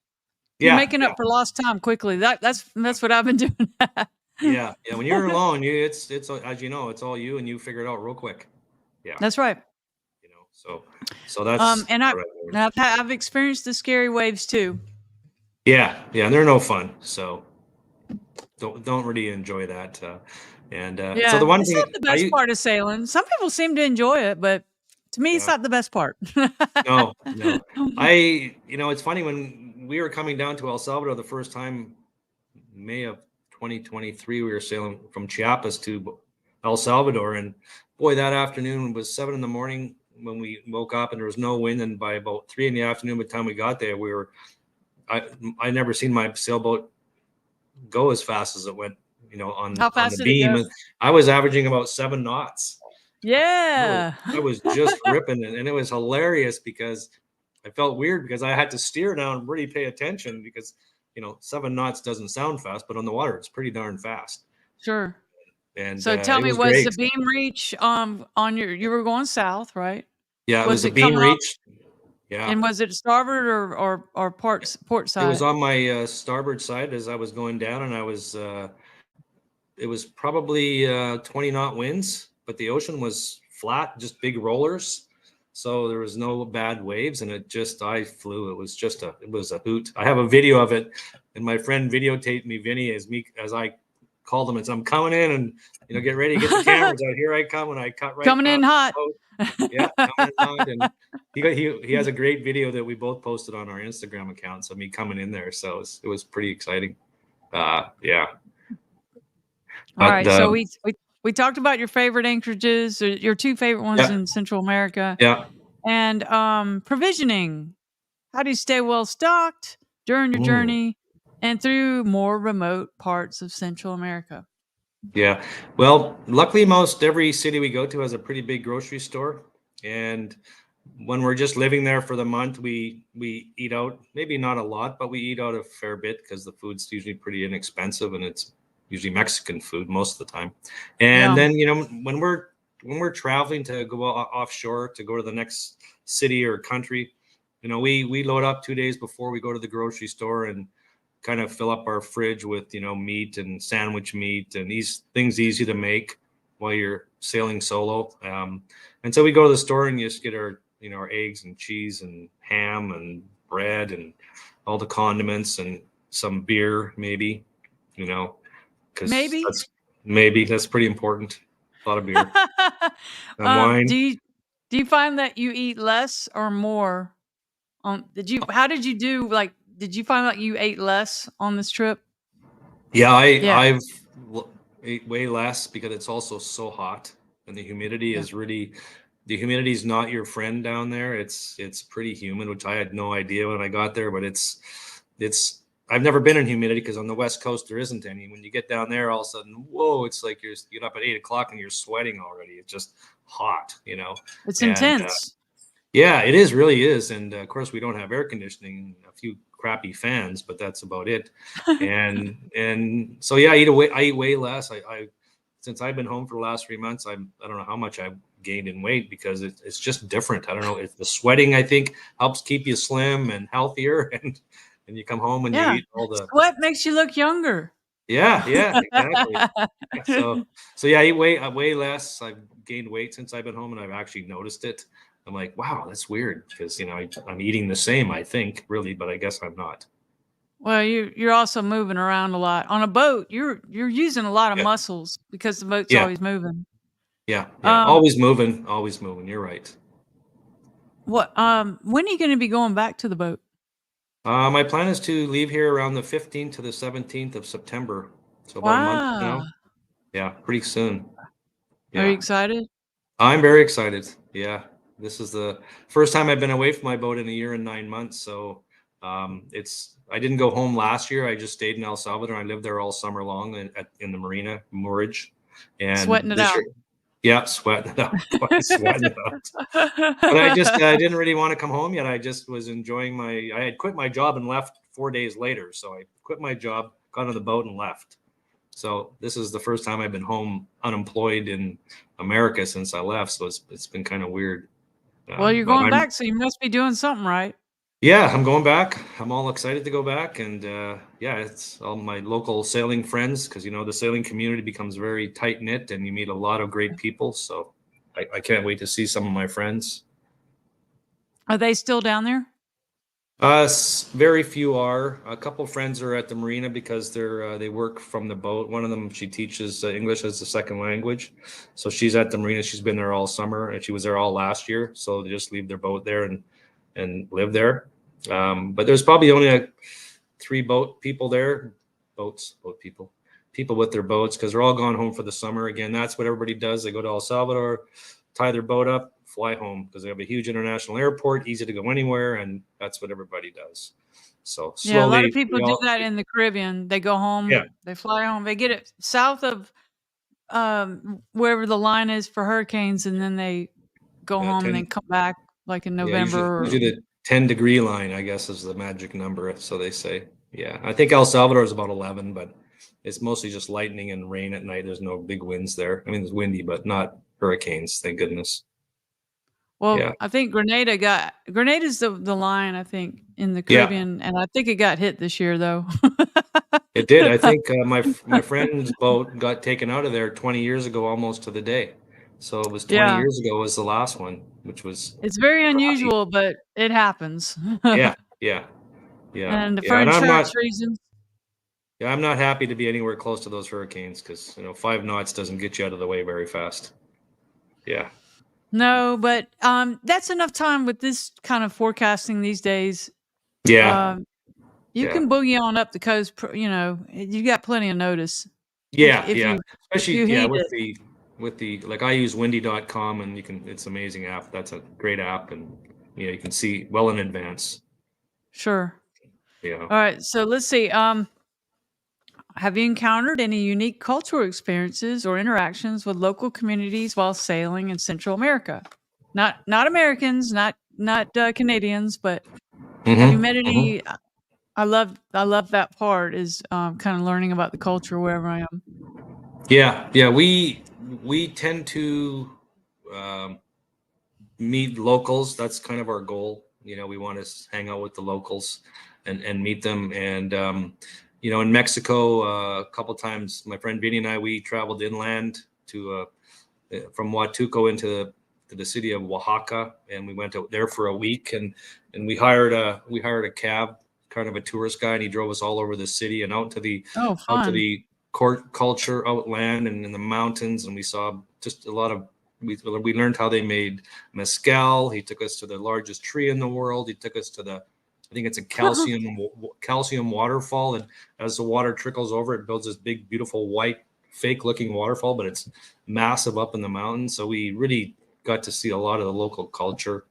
You're Yeah, making yeah, up for lost time quickly. That's what I've been doing. yeah, yeah. When you're alone, it's as you know, it's all you, and you figure it out real quick. Yeah, That's right. so that's And what I've learned. I've experienced the scary waves too. Yeah, yeah, and they're no fun. So don't really enjoy that. And so Yeah, the one it's not thing the best part of sailing. Some people seem to enjoy it, but to me, it's yeah. not the best part. No, no. It's funny when we were coming down to El Salvador the first time, May of 2023, we were sailing from Chiapas to El Salvador. And boy, that afternoon was 7 in the morning when we woke up and there was no wind. And by about 3 in the afternoon, by the time we got there, I never seen my sailboat go as fast as it went, How on the fast did it beam. go? And I was averaging about 7 knots. Yeah. I was just ripping it, and it was hilarious because I felt weird because I had to steer now and really pay attention because 7 knots doesn't sound fast, but on the water it's pretty darn fast, Sure. and So tell it me, was was great. the beam reach on you were going south, right? Yeah, it Was was a it beam coming off, reach. Yeah, and was it starboard or port it was side? on my starboard side as I was going down, and it was probably 20 knot winds, but the ocean was flat, just big rollers. So there was no bad waves, and I flew. It was a hoot. I have a video of it, and my friend videotaped me, Vinny, as I called him and said, "I'm coming in, and get ready, get the cameras out. Here I come," and I cut right Coming in past hot. the boat. Yeah, coming in hot, and he has a great video that we both posted on our Instagram accounts of me coming in there. So it was pretty exciting. Yeah, All but right. So we talked about your favorite anchorages, or your two favorite ones yeah, in Central America, yeah. and provisioning. How do you stay well stocked during your Mm. journey and through more remote parts of Central America? Yeah. Well, luckily, most every city we go to has a pretty big grocery store. And when we're just living there for the month, we eat out, maybe not a lot, but we eat out a fair bit because the food's usually pretty inexpensive and it's usually Mexican food most of the time. And Yeah. then, when we're traveling to go offshore to go to the next city or country, we load up 2 days before we go to the grocery store and kind of fill up our fridge with meat and sandwich meat and these things easy to make while you're sailing solo. And so we go to the store and just get our eggs and cheese and ham and bread and all the condiments and some beer maybe, because Maybe. that's pretty important. A lot of beer and Do wine. you find that you eat less or more on did you how did you do, like, did you find like you ate less on this trip? Yeah, Yeah. I've ate way less because it's also so hot and the humidity Yeah. is really the humidity is not your friend down there. It's pretty humid, which I had no idea when I got there, but it's I've never been in humidity because on the West Coast there isn't any. When you get down there, all of a sudden, whoa, it's like you get up at 8 o'clock and you're sweating already. It's just hot, It's and intense. yeah, it is, really is. And of course, we don't have air conditioning, a few crappy fans, but that's about it. And so yeah, I eat way less. I since I've been home for the last 3 months, I don't know how much I've gained in weight because it's just different. I don't know. It's the sweating, I think, helps keep you slim and healthier, and you come home and you Yeah. eat all the Sweat makes you look younger. yeah, exactly. So yeah, I eat way less. I've gained weight since I've been home, and I've actually noticed it. I'm like, wow, that's weird because I'm eating the same, I think, really, but I guess I'm not. Well, you're also moving around a lot. On a boat, you're using a lot of Yeah, muscles because the boat's yeah, always moving. yeah. Um, Always moving, always moving. You're right. when are you gonna be going back to the boat? My plan is to leave here around the 15th to the 17th of September. So about a month from Wow. now. Yeah, pretty soon. Are you Yeah. excited? I'm very excited. Yeah. This is the first time I've been away from my boat in a year and 9 months. So I didn't go home last year. I just stayed in El Salvador. I lived there all summer long in the marina, moorage. And Sweating it this out. year, yeah, sweating it out, sweating it out. But I didn't really want to come home yet. I just was enjoying I had quit my job and left 4 days later. So I quit my job, got on the boat and left. So this is the first time I've been home unemployed in America since I left. So it's been kind of weird. Well, you're But going back, so you must be doing something right. yeah, I'm going back. I'm all excited to go back. And yeah, it's all my local sailing friends because, the sailing community becomes very tight knit and you meet a lot of great people. So I can't wait to see some of my friends. Are they still down there? Very few are. A couple friends are at the marina because they work from the boat. One of them, she teaches English as a second language, so she's at the marina. She's been there all summer, and she was there all last year. So they just leave their boat there and live there. But there's probably only three boat people there, boat people, people with their boats because they're all gone home for the summer. Again, that's what everybody does. They go to El Salvador, tie their boat up, fly home because they have a huge international airport, easy to go anywhere, and that's what everybody does. So Yeah, a lot of slowly, people do that in the Caribbean. They go yeah, home, they fly home, they get it south of wherever the line is for hurricanes, and then they go yeah, home and 10, then come back like in yeah, November. usually the 10-degree line, I guess, is the magic number. So they say, yeah, I think El Salvador is about 11, but it's mostly just lightning and rain at night. There's no big winds there. I mean, it's windy, but not hurricanes, thank goodness. Well, Yeah, I think Grenada's the line, I think, in the yeah, Caribbean, and I think it got hit this year though. it did. I think my friend's boat got taken out of there 20 years ago, almost to the day. So it was 20 Yeah, years ago was the last one, which was it's very crappy. unusual, but it happens. Yeah, yeah, yeah, And for yeah. And I'm not, insurance reasons. yeah, I'm not happy to be anywhere close to those hurricanes because 5 knots doesn't get you out of the way very fast. Yeah, No, but that's enough time with this kind of forecasting these days. yeah, Um, you yeah, can boogie on up the coast, you got plenty of notice yeah, yeah. if Especially you yeah heed with it. the like I use windy.com and it's an amazing app. That's a great app and you can see well in advance. Sure. Yeah. All right, so let's see. Have you encountered any unique cultural experiences or interactions with local communities while sailing in Central America? Not Americans, not Canadians, but have you met Hmm. any? I love that part is kind of learning about the culture wherever I am. Yeah, yeah. We tend to um, meet locals. That's kind of our goal. We want to hang out with the locals and meet them. And in Mexico, a couple times, my friend Vinny and I we traveled inland to from Huatuco to the city of Oaxaca, and we went out there for a week. And we hired a cab, kind of a tourist guy, and he drove us all over the city and Oh, out to fun. the court culture outland and in the mountains, and we saw just a lot of we learned how they made mezcal. He took us to the largest tree in the world. He took us to I think it's a calcium waterfall, and as the water trickles over, it builds this big, beautiful white, fake-looking waterfall, but it's massive up in the mountains. So we really got to see a lot of the local culture,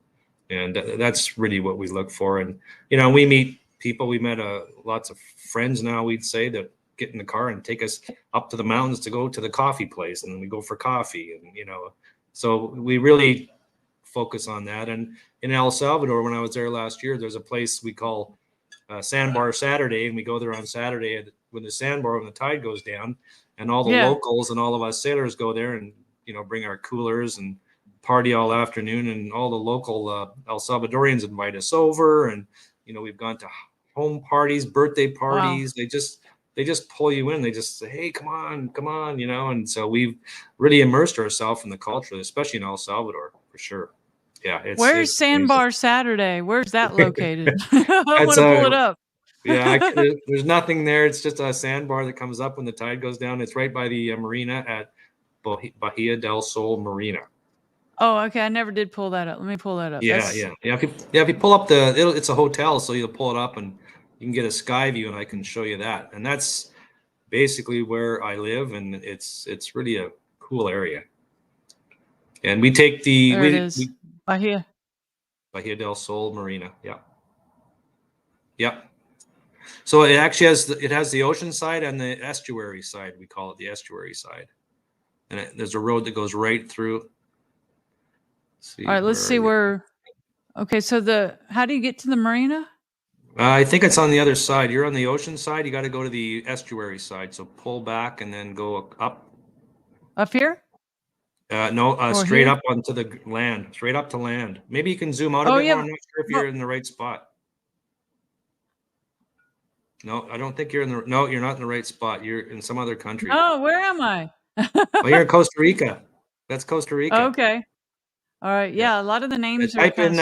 and that's really what we look for. And we meet people. We met lots of friends now, we'd say, that get in the car and take us up to the mountains to go to the coffee place, and then we go for coffee, and so we really focus on that. And in El Salvador, when I was there last year, there's a place we call Sandbar Saturday, and we go there on Saturday when the sandbar, when the tide goes down, and all the locals and all of us sailors go there and bring our coolers and party all afternoon, and all the local El Salvadorians invite us over, and we've gone to home parties, birthday parties. Wow. They just pull you in. They just say, hey, come on, and so we've really immersed ourselves in the culture, especially in El Salvador, for sure. Yeah. Where's Sandbar Saturday? Where's that located? I want to pull it up. Yeah, there's nothing there. It's just a sandbar that comes up when the tide goes down. It's right by the marina at Bahia del Sol Marina. Oh, okay. I never did pull that up. Let me pull that up. Yeah. If you pull up it's a hotel, so you'll pull it up and you can get a sky view, and I can show you that. And that's basically where I live, and it's really a cool area. And we take Bahia del Sol Marina. Yeah. So it actually has the ocean side and the estuary side. We call it the estuary side, and there's a road that goes right through. All right, let's see where. Okay, so how do you get to the marina? I think it's on the other side. You're on the ocean side. You got to go to the estuary side. So pull back and then go up. Up here? No, straight up onto the land. Straight up to land. Maybe you can zoom out a bit more. I'm not sure if you're in the right spot. No, I don't think you're no, you're not in the right spot. You're in some other country. Oh, where am I? Well, you're in Costa Rica. That's Costa Rica. Okay. All right. Yeah, a lot of the names are type in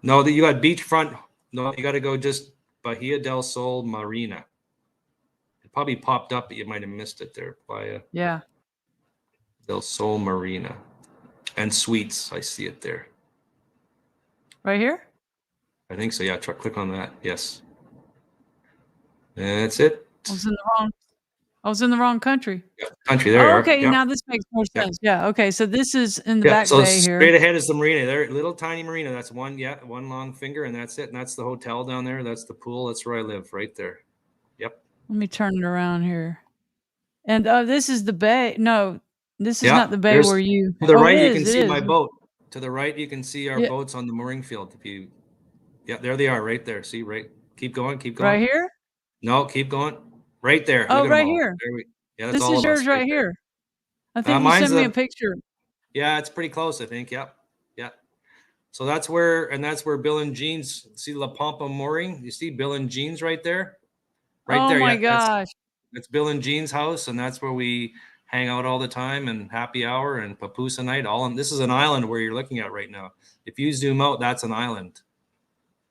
no, you got beachfront. No, you got to go just Bahia del Sol Marina. It probably popped up, but you might have missed it there. Yeah. Del Sol Marina and Suites. I see it there. Right here? I think so. Yeah. Click on that. Yes. And that's it. I was in the wrong country. Yeah, country. There you are. Okay. Now this makes more sense. Yeah. Okay. So this is in the back bay here. Straight ahead is the marina. There, little tiny marina. That's one long finger, and that's it. And that's the hotel down there. That's the pool. That's where I live, right there. Yep. Let me turn it around here. And this is the bay. No, this is not the bay where you. To the right, you can see my boat. To the right, you can see our boats on the mooring field. There they are, right there. See, right. Keep going. Right here? No, keep going. Right there. Oh, right here. That's this all is yours right here. I think you sent me a picture. Yeah, it's pretty close, I think. Yep. Yeah. So that's where Bill and Jean's, see La Pampa mooring? You see Bill and Jean's right there? Right there. Oh my gosh. That's Bill and Jean's house, and that's where we hang out all the time, and happy hour and papusa night. This is an island where you're looking at right now. If you zoom out, that's an island.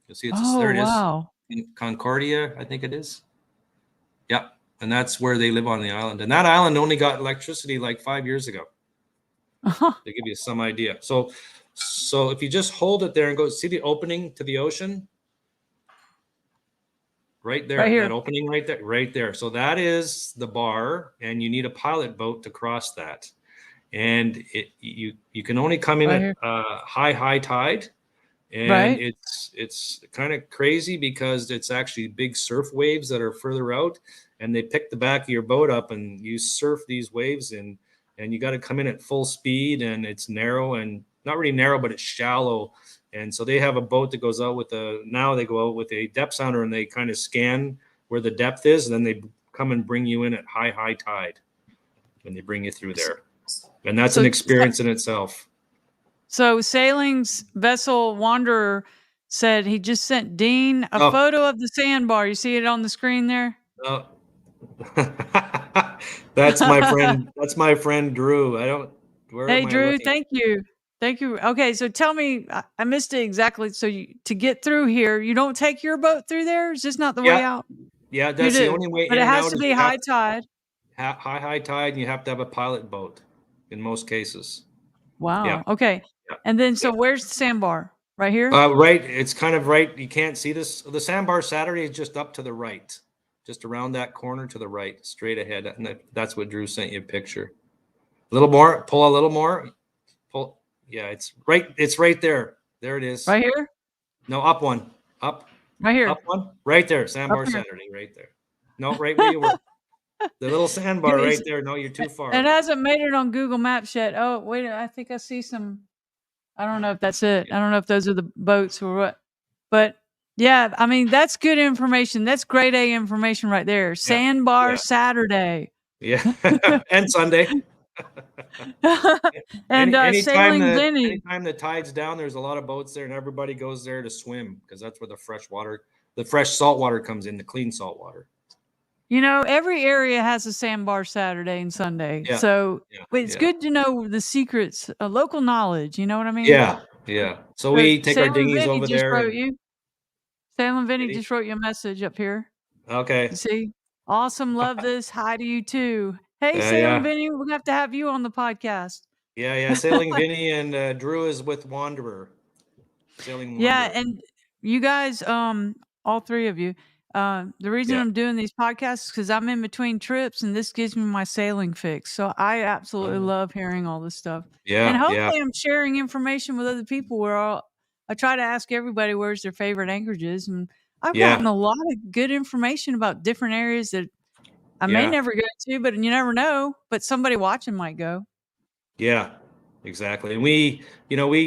You'll see there it is. Wow. In Concordia, I think it is. Yep. And that's where they live on the island. And that island only got electricity like 5 years ago. To give you some idea. So if you just hold it there and go, see the opening to the ocean? Right there. Right here. That opening right there. So that is the bar, and you need a pilot boat to cross that. And you can only come in at high tide. And it's kind of crazy because it's actually big surf waves that are further out, and they pick the back of your boat up, and you surf these waves, and you got to come in at full speed, and it's narrow, and not really narrow, but it's shallow. And so they have a boat that goes out now they go out with a depth sounder, and they kind of scan where the depth is, and then they come and bring you in at high tide, and they bring you through there. And that's an experience in itself. So Sailing's Vessel Wanderer said he just sent Dean a photo of the sandbar. You see it on the screen there? Oh. That's my friend. That's my friend Drew. Hey Drew, thank you. Okay, so tell me, I missed it exactly. So to get through here, you don't take your boat through there? Is this not the way out? Yeah, that's the only way. But it has to be high tide. High tide, and you have to have a pilot boat in most cases. Wow. Yeah. Okay. Yeah. And then, where's the sandbar? Right here? Right. It's kind of right. You can't see this. The sandbar Saturday is just up to the right, just around that corner to the right, straight ahead. And that's what Drew sent you a picture. little more. Pull a little more. Pull. Yeah, it's right there. There it is. Right here? No, up one. Up. Right here. Up one. Right there. Sandbar Saturday. Right there. No, right where you were. The little sandbar right there. No, you're too far. It hasn't made it on Google Maps yet. Oh, wait, I think I see some. I don't know if that's it. I don't know if those are the boats or what. But yeah, I mean, that's good information. That's grade A information right there. Sandbar Saturday. Yeah. And Sunday. And anytime Sailing Vinny. anytime the tide's down, there's a lot of boats there, and everybody goes there to swim because that's where the fresh salt water comes in, the clean salt water. You know, every area has a sandbar Saturday and Sunday. Yeah. So it's good to know the secrets, local knowledge. You know what I mean? Yeah. So we take our dinghies Vinny over just there. Wrote you. Sailing Vinny just wrote you a message up here. Okay. You see? Awesome. Love this. Hi to you too. Hey, Sailing Vinny, we're going to have you on the podcast. Yeah. Sailing Vinny and Drew is with Wanderer. Sailing Wanderer. Yeah, and you guys, all three of you, the reason I'm doing these podcasts is because I'm in between trips, and this gives me my sailing fix. So I absolutely love hearing all this stuff. Yeah, and hopefully I'm sharing information with other people where I try to ask everybody where's their favorite anchorages, and I've gotten a lot of good information about different areas that I may never go to, but you never know. But somebody watching might go. Yeah, exactly. And we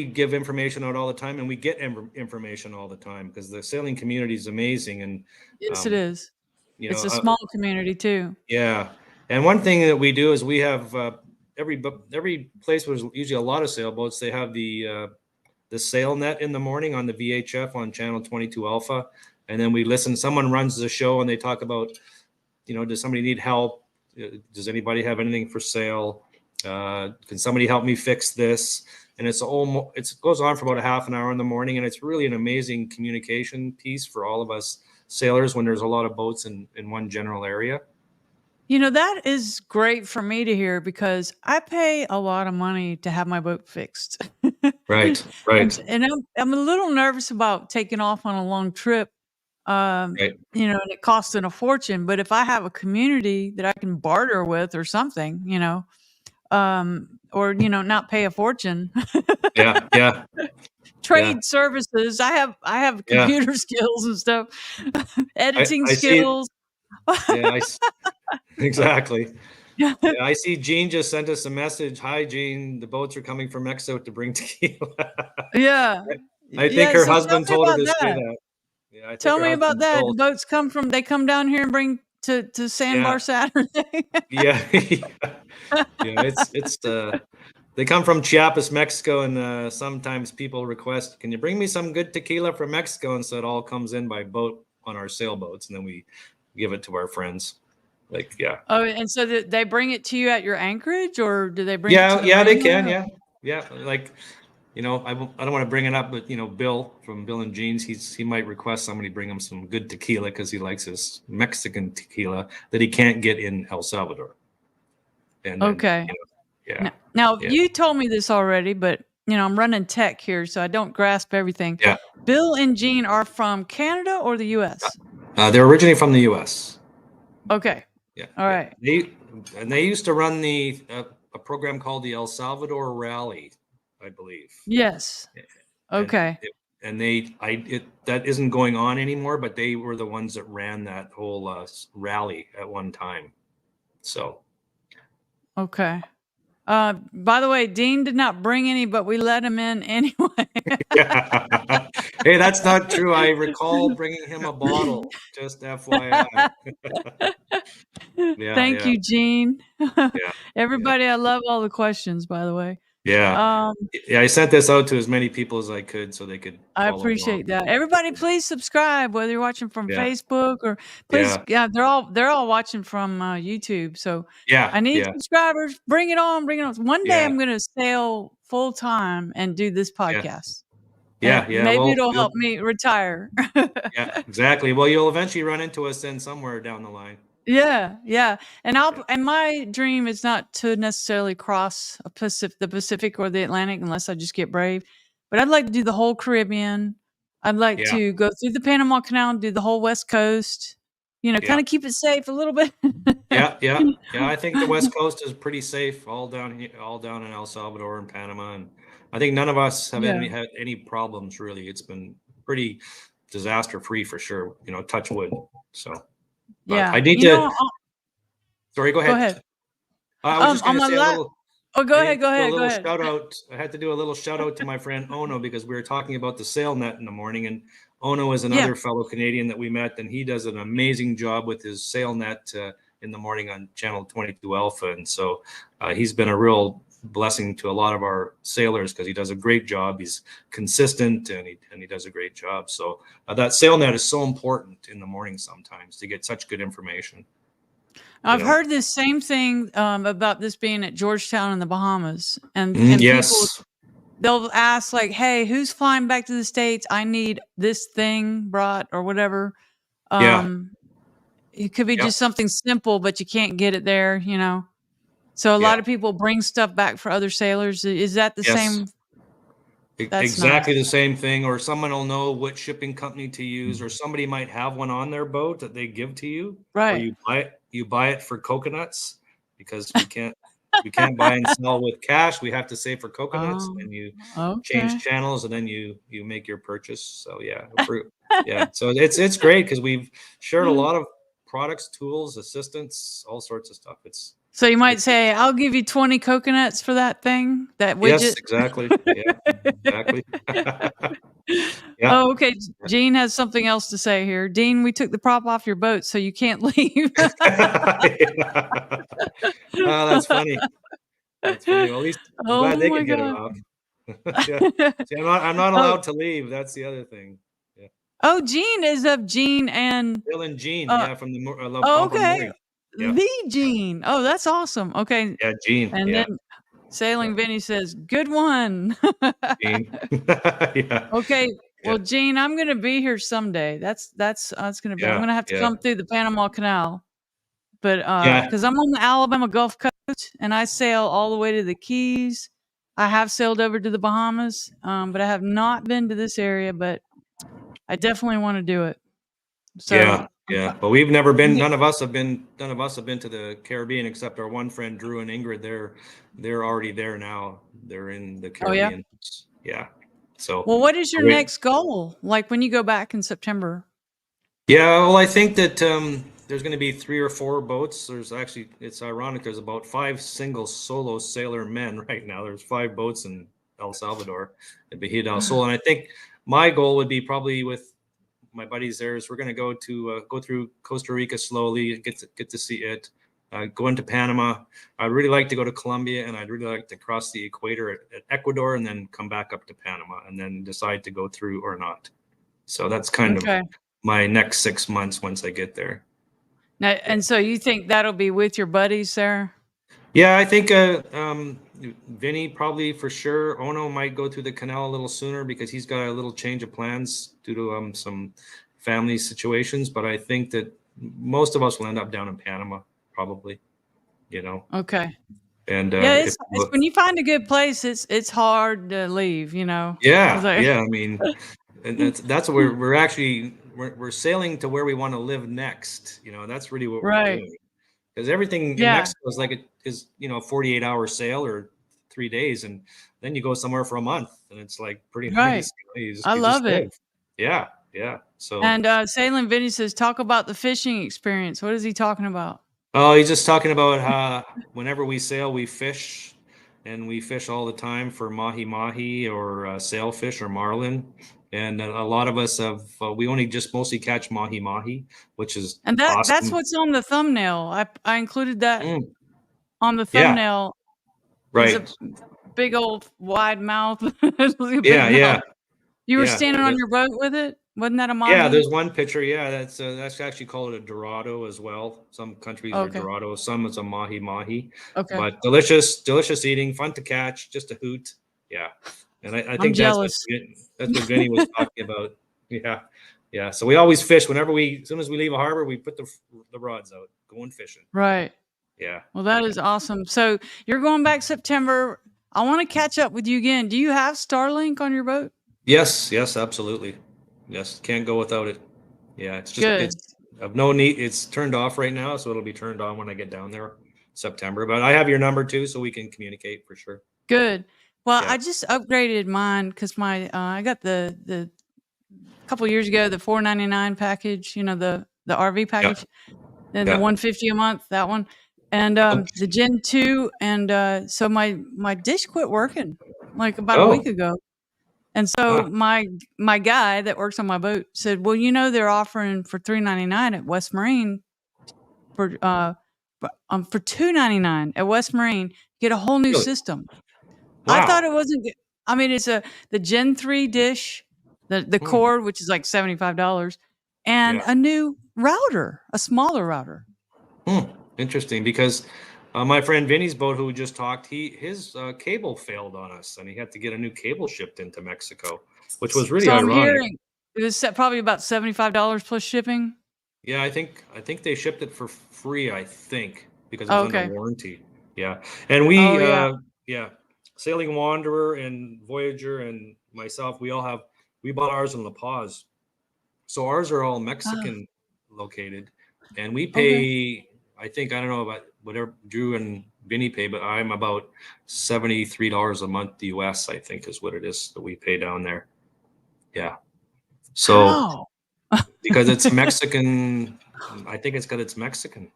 give information out all the time, and we get information all the time because the sailing community is amazing. And yes, it is. It's a small community too. Yeah. And one thing that we do is we have every place where there's usually a lot of sailboats, they have the sail net in the morning on the VHF on channel 22 Alpha. And then we listen, someone runs the show and they talk about, does somebody need help? Does anybody have anything for sale? Can somebody help me fix this? And it goes on for about a half an hour in the morning. And it's really an amazing communication piece for all of us sailors when there's a lot of boats in one general area. That is great for me to hear because I pay a lot of money to have my boat fixed. Right. And I'm a little nervous about taking off on a long trip. And it costs a fortune. But if I have a community that I can barter with or something, or not pay a fortune. Yeah. Trade services. I have computer skills and stuff. Editing skills. Exactly. I see Jean just sent us a message. Hi, Jean. The boats are coming from Mexico to bring tequila. I think her husband told her to say that. Yeah, tell me about that. The boats come down here and bring to Sandbar Saturday. It's they come from Chiapas, Mexico, and sometimes people request, can you bring me some good tequila from Mexico? And so it all comes in by boat on our sailboats, and then we give it to our friends. Oh, and so they bring it to you at your anchorage, or do they bring it to they can. I don't want to bring it up, but Bill from Bill and Jean's, he might request somebody bring him some good tequila because he likes his Mexican tequila that he can't get in El Salvador. And Now you told me this already, but I'm running tech here, so I don't grasp everything. Bill and Jean are from Canada or the U.S.? They're originally from the U.S. Okay. All right. They used to run a program called the El Salvador Rally, I believe. Yes. Okay. And that isn't going on anymore, but they were the ones that ran that whole rally at one time. So. Okay. By the way, Dean did not bring any, but we let him in anyway. Hey, that's not true. I recall bringing him a bottle, just FYI. Thank you, Gene. Everybody, I love all the questions, by the way. I sent this out to as many people as I could so they could I appreciate that. Everybody, please subscribe, whether you're watching from Facebook or please. They're all watching from YouTube. So I need subscribers. Bring it on. One day I'm going to sail full time and do this podcast. Maybe it'll help me retire. Exactly. Well, you'll eventually run into us then somewhere down the line. Yeah. And my dream is not to necessarily cross the Pacific or the Atlantic unless I just get brave. But I'd like to do the whole Caribbean. I'd like to go through the Panama Canal and do the whole West Coast. kind of keep it safe a little bit. Yeah. I think the West Coast is pretty safe, all down here, all down in El Salvador and Panama, and I think none of us have had any problems really. It's been pretty disaster free for sure. Touch wood. So, but I need to. Sorry, go ahead. Go ahead. I was just going to say a little. Oh, go ahead. A little shout out. I had to do a little shout out to my friend Ono because we were talking about the sail net in the morning, and Ono is another fellow Canadian that we met, and he does an amazing job with his sail net in the morning on Channel 22 Alpha, and so he's been a real blessing to a lot of our sailors because he does a great job. He's consistent and he does a great job. So that sail net is so important in the morning sometimes to get such good information. I've heard this same thing about this being at Georgetown in the Bahamas, and people, they'll ask like, "Hey, who's flying back to the States? I need this thing brought or whatever." It could be just something simple, but you can't get it there, So a lot of people bring stuff back for other sailors. Is that the same? Exactly the same thing, or someone will know what shipping company to use, or somebody might have one on their boat that they give to you, right? Or you buy it for coconuts because we can't buy and sell with cash. We have to save for coconuts, and you change channels, and then you make your purchase. So so it's great because we've shared a lot of products, tools, assistance, all sorts of stuff. So you might say, "I'll give you 20 coconuts for that thing, that widget." Yes, exactly. Yeah, exactly. Oh, okay. Gene has something else to say here. Dean, we took the prop off your boat, so you can't leave. Oh, that's funny. That's funny. Well, at least I'm glad they could get it off. See, I'm not allowed to leave. That's the other thing. Yeah. Oh, Gene is of Gene and Bill and Gene. From the okay. The Gene. Oh, that's awesome. Okay. Yeah, Gene. And then Sailing Vinny says, "Good one." Gene. Okay. Well, Gene, I'm going to be here someday. That's going to be. I'm going to have to come through the Panama Canal, but because I'm on the Alabama Gulf Coast and I sail all the way to the Keys. I have sailed over to the Bahamas, but I have not been to this area. But I definitely want to do it. So, but we've never been. None of us have been to the Caribbean except our one friend Drew and Ingrid. They're already there now. They're in the Caribbean. Yeah. So. Well, what is your next goal? Like when you go back in September? Yeah. Well, I think that there's going to be 3 or 4 boats. There's actually, it's ironic. There's about 5 single solo sailor men right now. There's 5 boats in El Salvador at Bahia del Sol, and I think my goal would be probably with my buddies there is we're going to go through Costa Rica slowly, get to see it, go into Panama. I'd really like to go to Colombia, and I'd really like to cross the equator at Ecuador, and then come back up to Panama, and then decide to go through or not. So that's kind of my next 6 months once I get there. Now, and so you think that'll be with your buddies there? Yeah, I think Vinny probably for sure. Ono might go through the canal a little sooner because he's got a little change of plans due to some family situations. But I think that most of us will end up down in Panama, probably. Okay. And it's when you find a good place, it's hard to leave. Yeah. I mean, and that's where we're sailing to where we want to live next. That's really what we're doing. Because everything in Mexico is like is 48-hour sail or 3 days, and then you go somewhere for a month, and it's like pretty nice. I love it. Yeah. So and Sailing Vinny says, talk about the fishing experience. What is he talking about? Oh, he's just talking about whenever we sail, we fish, and we fish all the time for mahi or sailfish or marlin. And a lot of us we only just mostly catch mahi, which is awesome. That's what's on the thumbnail. I included that on the thumbnail. Right. It's a big old wide mouth. Yeah. You were standing on your boat with it? Wasn't that a mahi? Yeah, there's one picture. Yeah, that's actually called a dorado as well. Some countries are dorado. Some it's a mahi. Okay. But delicious eating, fun to catch, just a hoot. Yeah. And I think that's what Vinny was talking about. Yeah. So we always fish as soon as we leave a harbor, we put the rods out, going fishing. Right. Yeah. Well, that is awesome. So you're going back September. I want to catch up with you again. Do you have Starlink on your boat? Yes, absolutely. Yes, can't go without it. Yeah, it's just Of no need. It's turned off right now, so it'll be turned on when I get down there September. But I have your number too, so we can communicate for sure. Good. Well, Yeah. I just upgraded mine because my I got the couple years ago the $4.99 package. You know, the RV Yeah. package, and the Yeah. $150 a month, that one, and the Gen 2, and so my dish quit working like about a week Oh. ago. And so my guy that works on my boat said, "Well, you know, they're offering for $3.99 at West Marine for $2.99 at West Marine, get a whole new Really? system." I thought Wow. it wasn't good. I mean, it's the Gen 3 dish, the Hmm. cord, which is like $75, and Yeah. a new router, a smaller router. Interesting, because my friend Vinny's boat, who we just talked, his cable failed on us, and he had to get a new cable shipped into Mexico, which was really So I'm ironic. hearing it was probably about $75 plus shipping. Yeah, I think they shipped it for free, I think, because it Oh, was under okay. warranty. Yeah. And Oh, yeah. yeah, Sailing Wanderer and Voyager and myself, we bought ours in La Paz. So ours are all Ah, Mexican located, and we okay. pay, I think, I don't know about whatever Drew and Vinny pay, but I'm about $73 a month US, I think is what it is that we pay down there. Yeah. So How? because it's Mexican, I think it's because it's Mexican.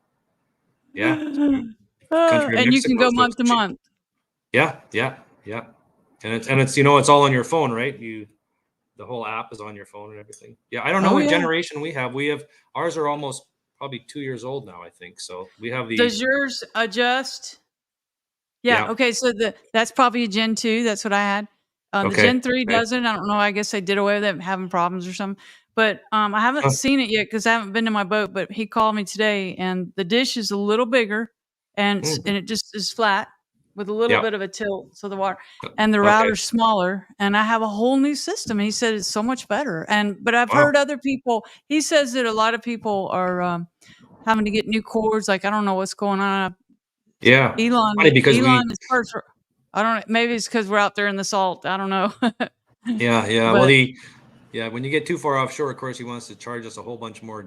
Yeah. Country of And you can Mexico, go so month it's to cheap. month. Yeah, yeah, yeah. And it's it's all on your phone, right? The whole app is on your phone and everything. Yeah, I don't know Oh, what yeah. generation we have. Ours are almost probably 2 years old now, I think. So we have the Does yours adjust? Yeah, yeah. okay, so that's probably a Gen 2, that's what I had. The Okay. Gen 3 Okay. doesn't, I don't know, I guess they did away with it, having problems or something, but, I haven't Huh. seen it yet because I haven't been to my boat, but he called me today, and the dish is a little bigger, and Mhm. it just is flat with a little Yeah. bit of a tilt, so the water and the Okay. router's smaller, and I have a whole new system, he said it's so much better, but I've Wow. heard other people he says that a lot of people are, having to get new cords, like, I don't know what's going on. Yeah. Funny because Elon is first. I don't know. Maybe it's because we're out there in the salt. I don't know. yeah. Well, But when you get too far offshore, of course, he wants to charge us a whole bunch more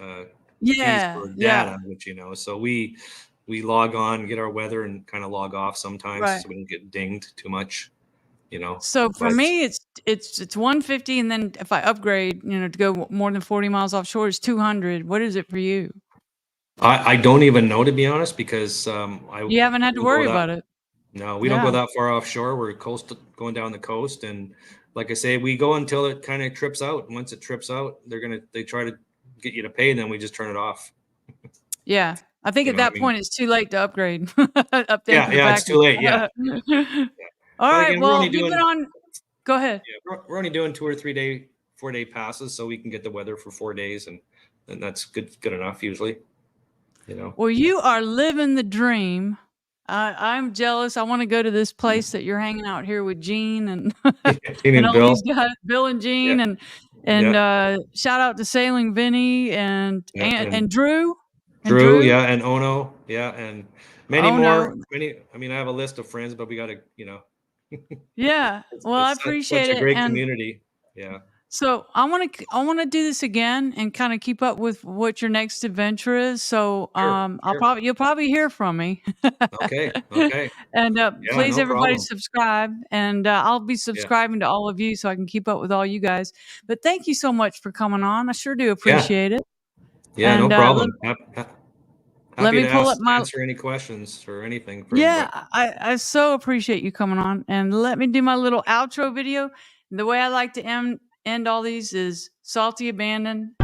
uh, fees yeah, for yeah, data, which so we log on, get our weather, and kind of log off sometimes right. so we don't get dinged too much. So for But me, it's 150, and then if I upgrade, to go more than 40 miles offshore, it's 200. What is it for you? I don't even know, to be honest, because You haven't had to don't go worry that about it. no, we don't go Yeah, that far offshore. We're going down the coast, and like I say, we go until it kind of trips out. And once it trips out, they try to get you to pay, and then we just turn it off. yeah. I think at I that mean, point it's too late to upgrade, update the yeah, it's too package. late. Yeah, yeah. All But right. again, we're Well, only you've been doing on. Go ahead. we're only doing 2 or 3 day, 4 day passes, so we can get the weather for 4 days, and that's good enough usually. Well, you are living the dream. I'm jealous. I want to go to this place that you're hanging out here with Gene and Gene and and all Bill. these guys, Bill and Yeah, Gene, and yeah, shout out to Sailing Vinny and yeah, and, and and Drew and Drew, Drew. yeah, and Ono, yeah, and many Oh more. no, Many. I mean, I have a list of friends, but we got to, yeah. Well, I it's such appreciate a it, great and community. Yeah, so I want to do this again and kind of keep up with what your next adventure is. So sure, sure. you'll probably hear from me. Okay, okay. And Yeah, please no everybody problem. subscribe, and I'll be Yeah, subscribing to all of you so I can keep up with all you guys. But thank you so much for coming on. I sure do yeah, appreciate it. yeah, no And problem. let Happy me to pull up my answer any questions or anything for yeah. anybody. I so appreciate you coming on, and let me do my little outro video. The way I like to end all these is salty abandon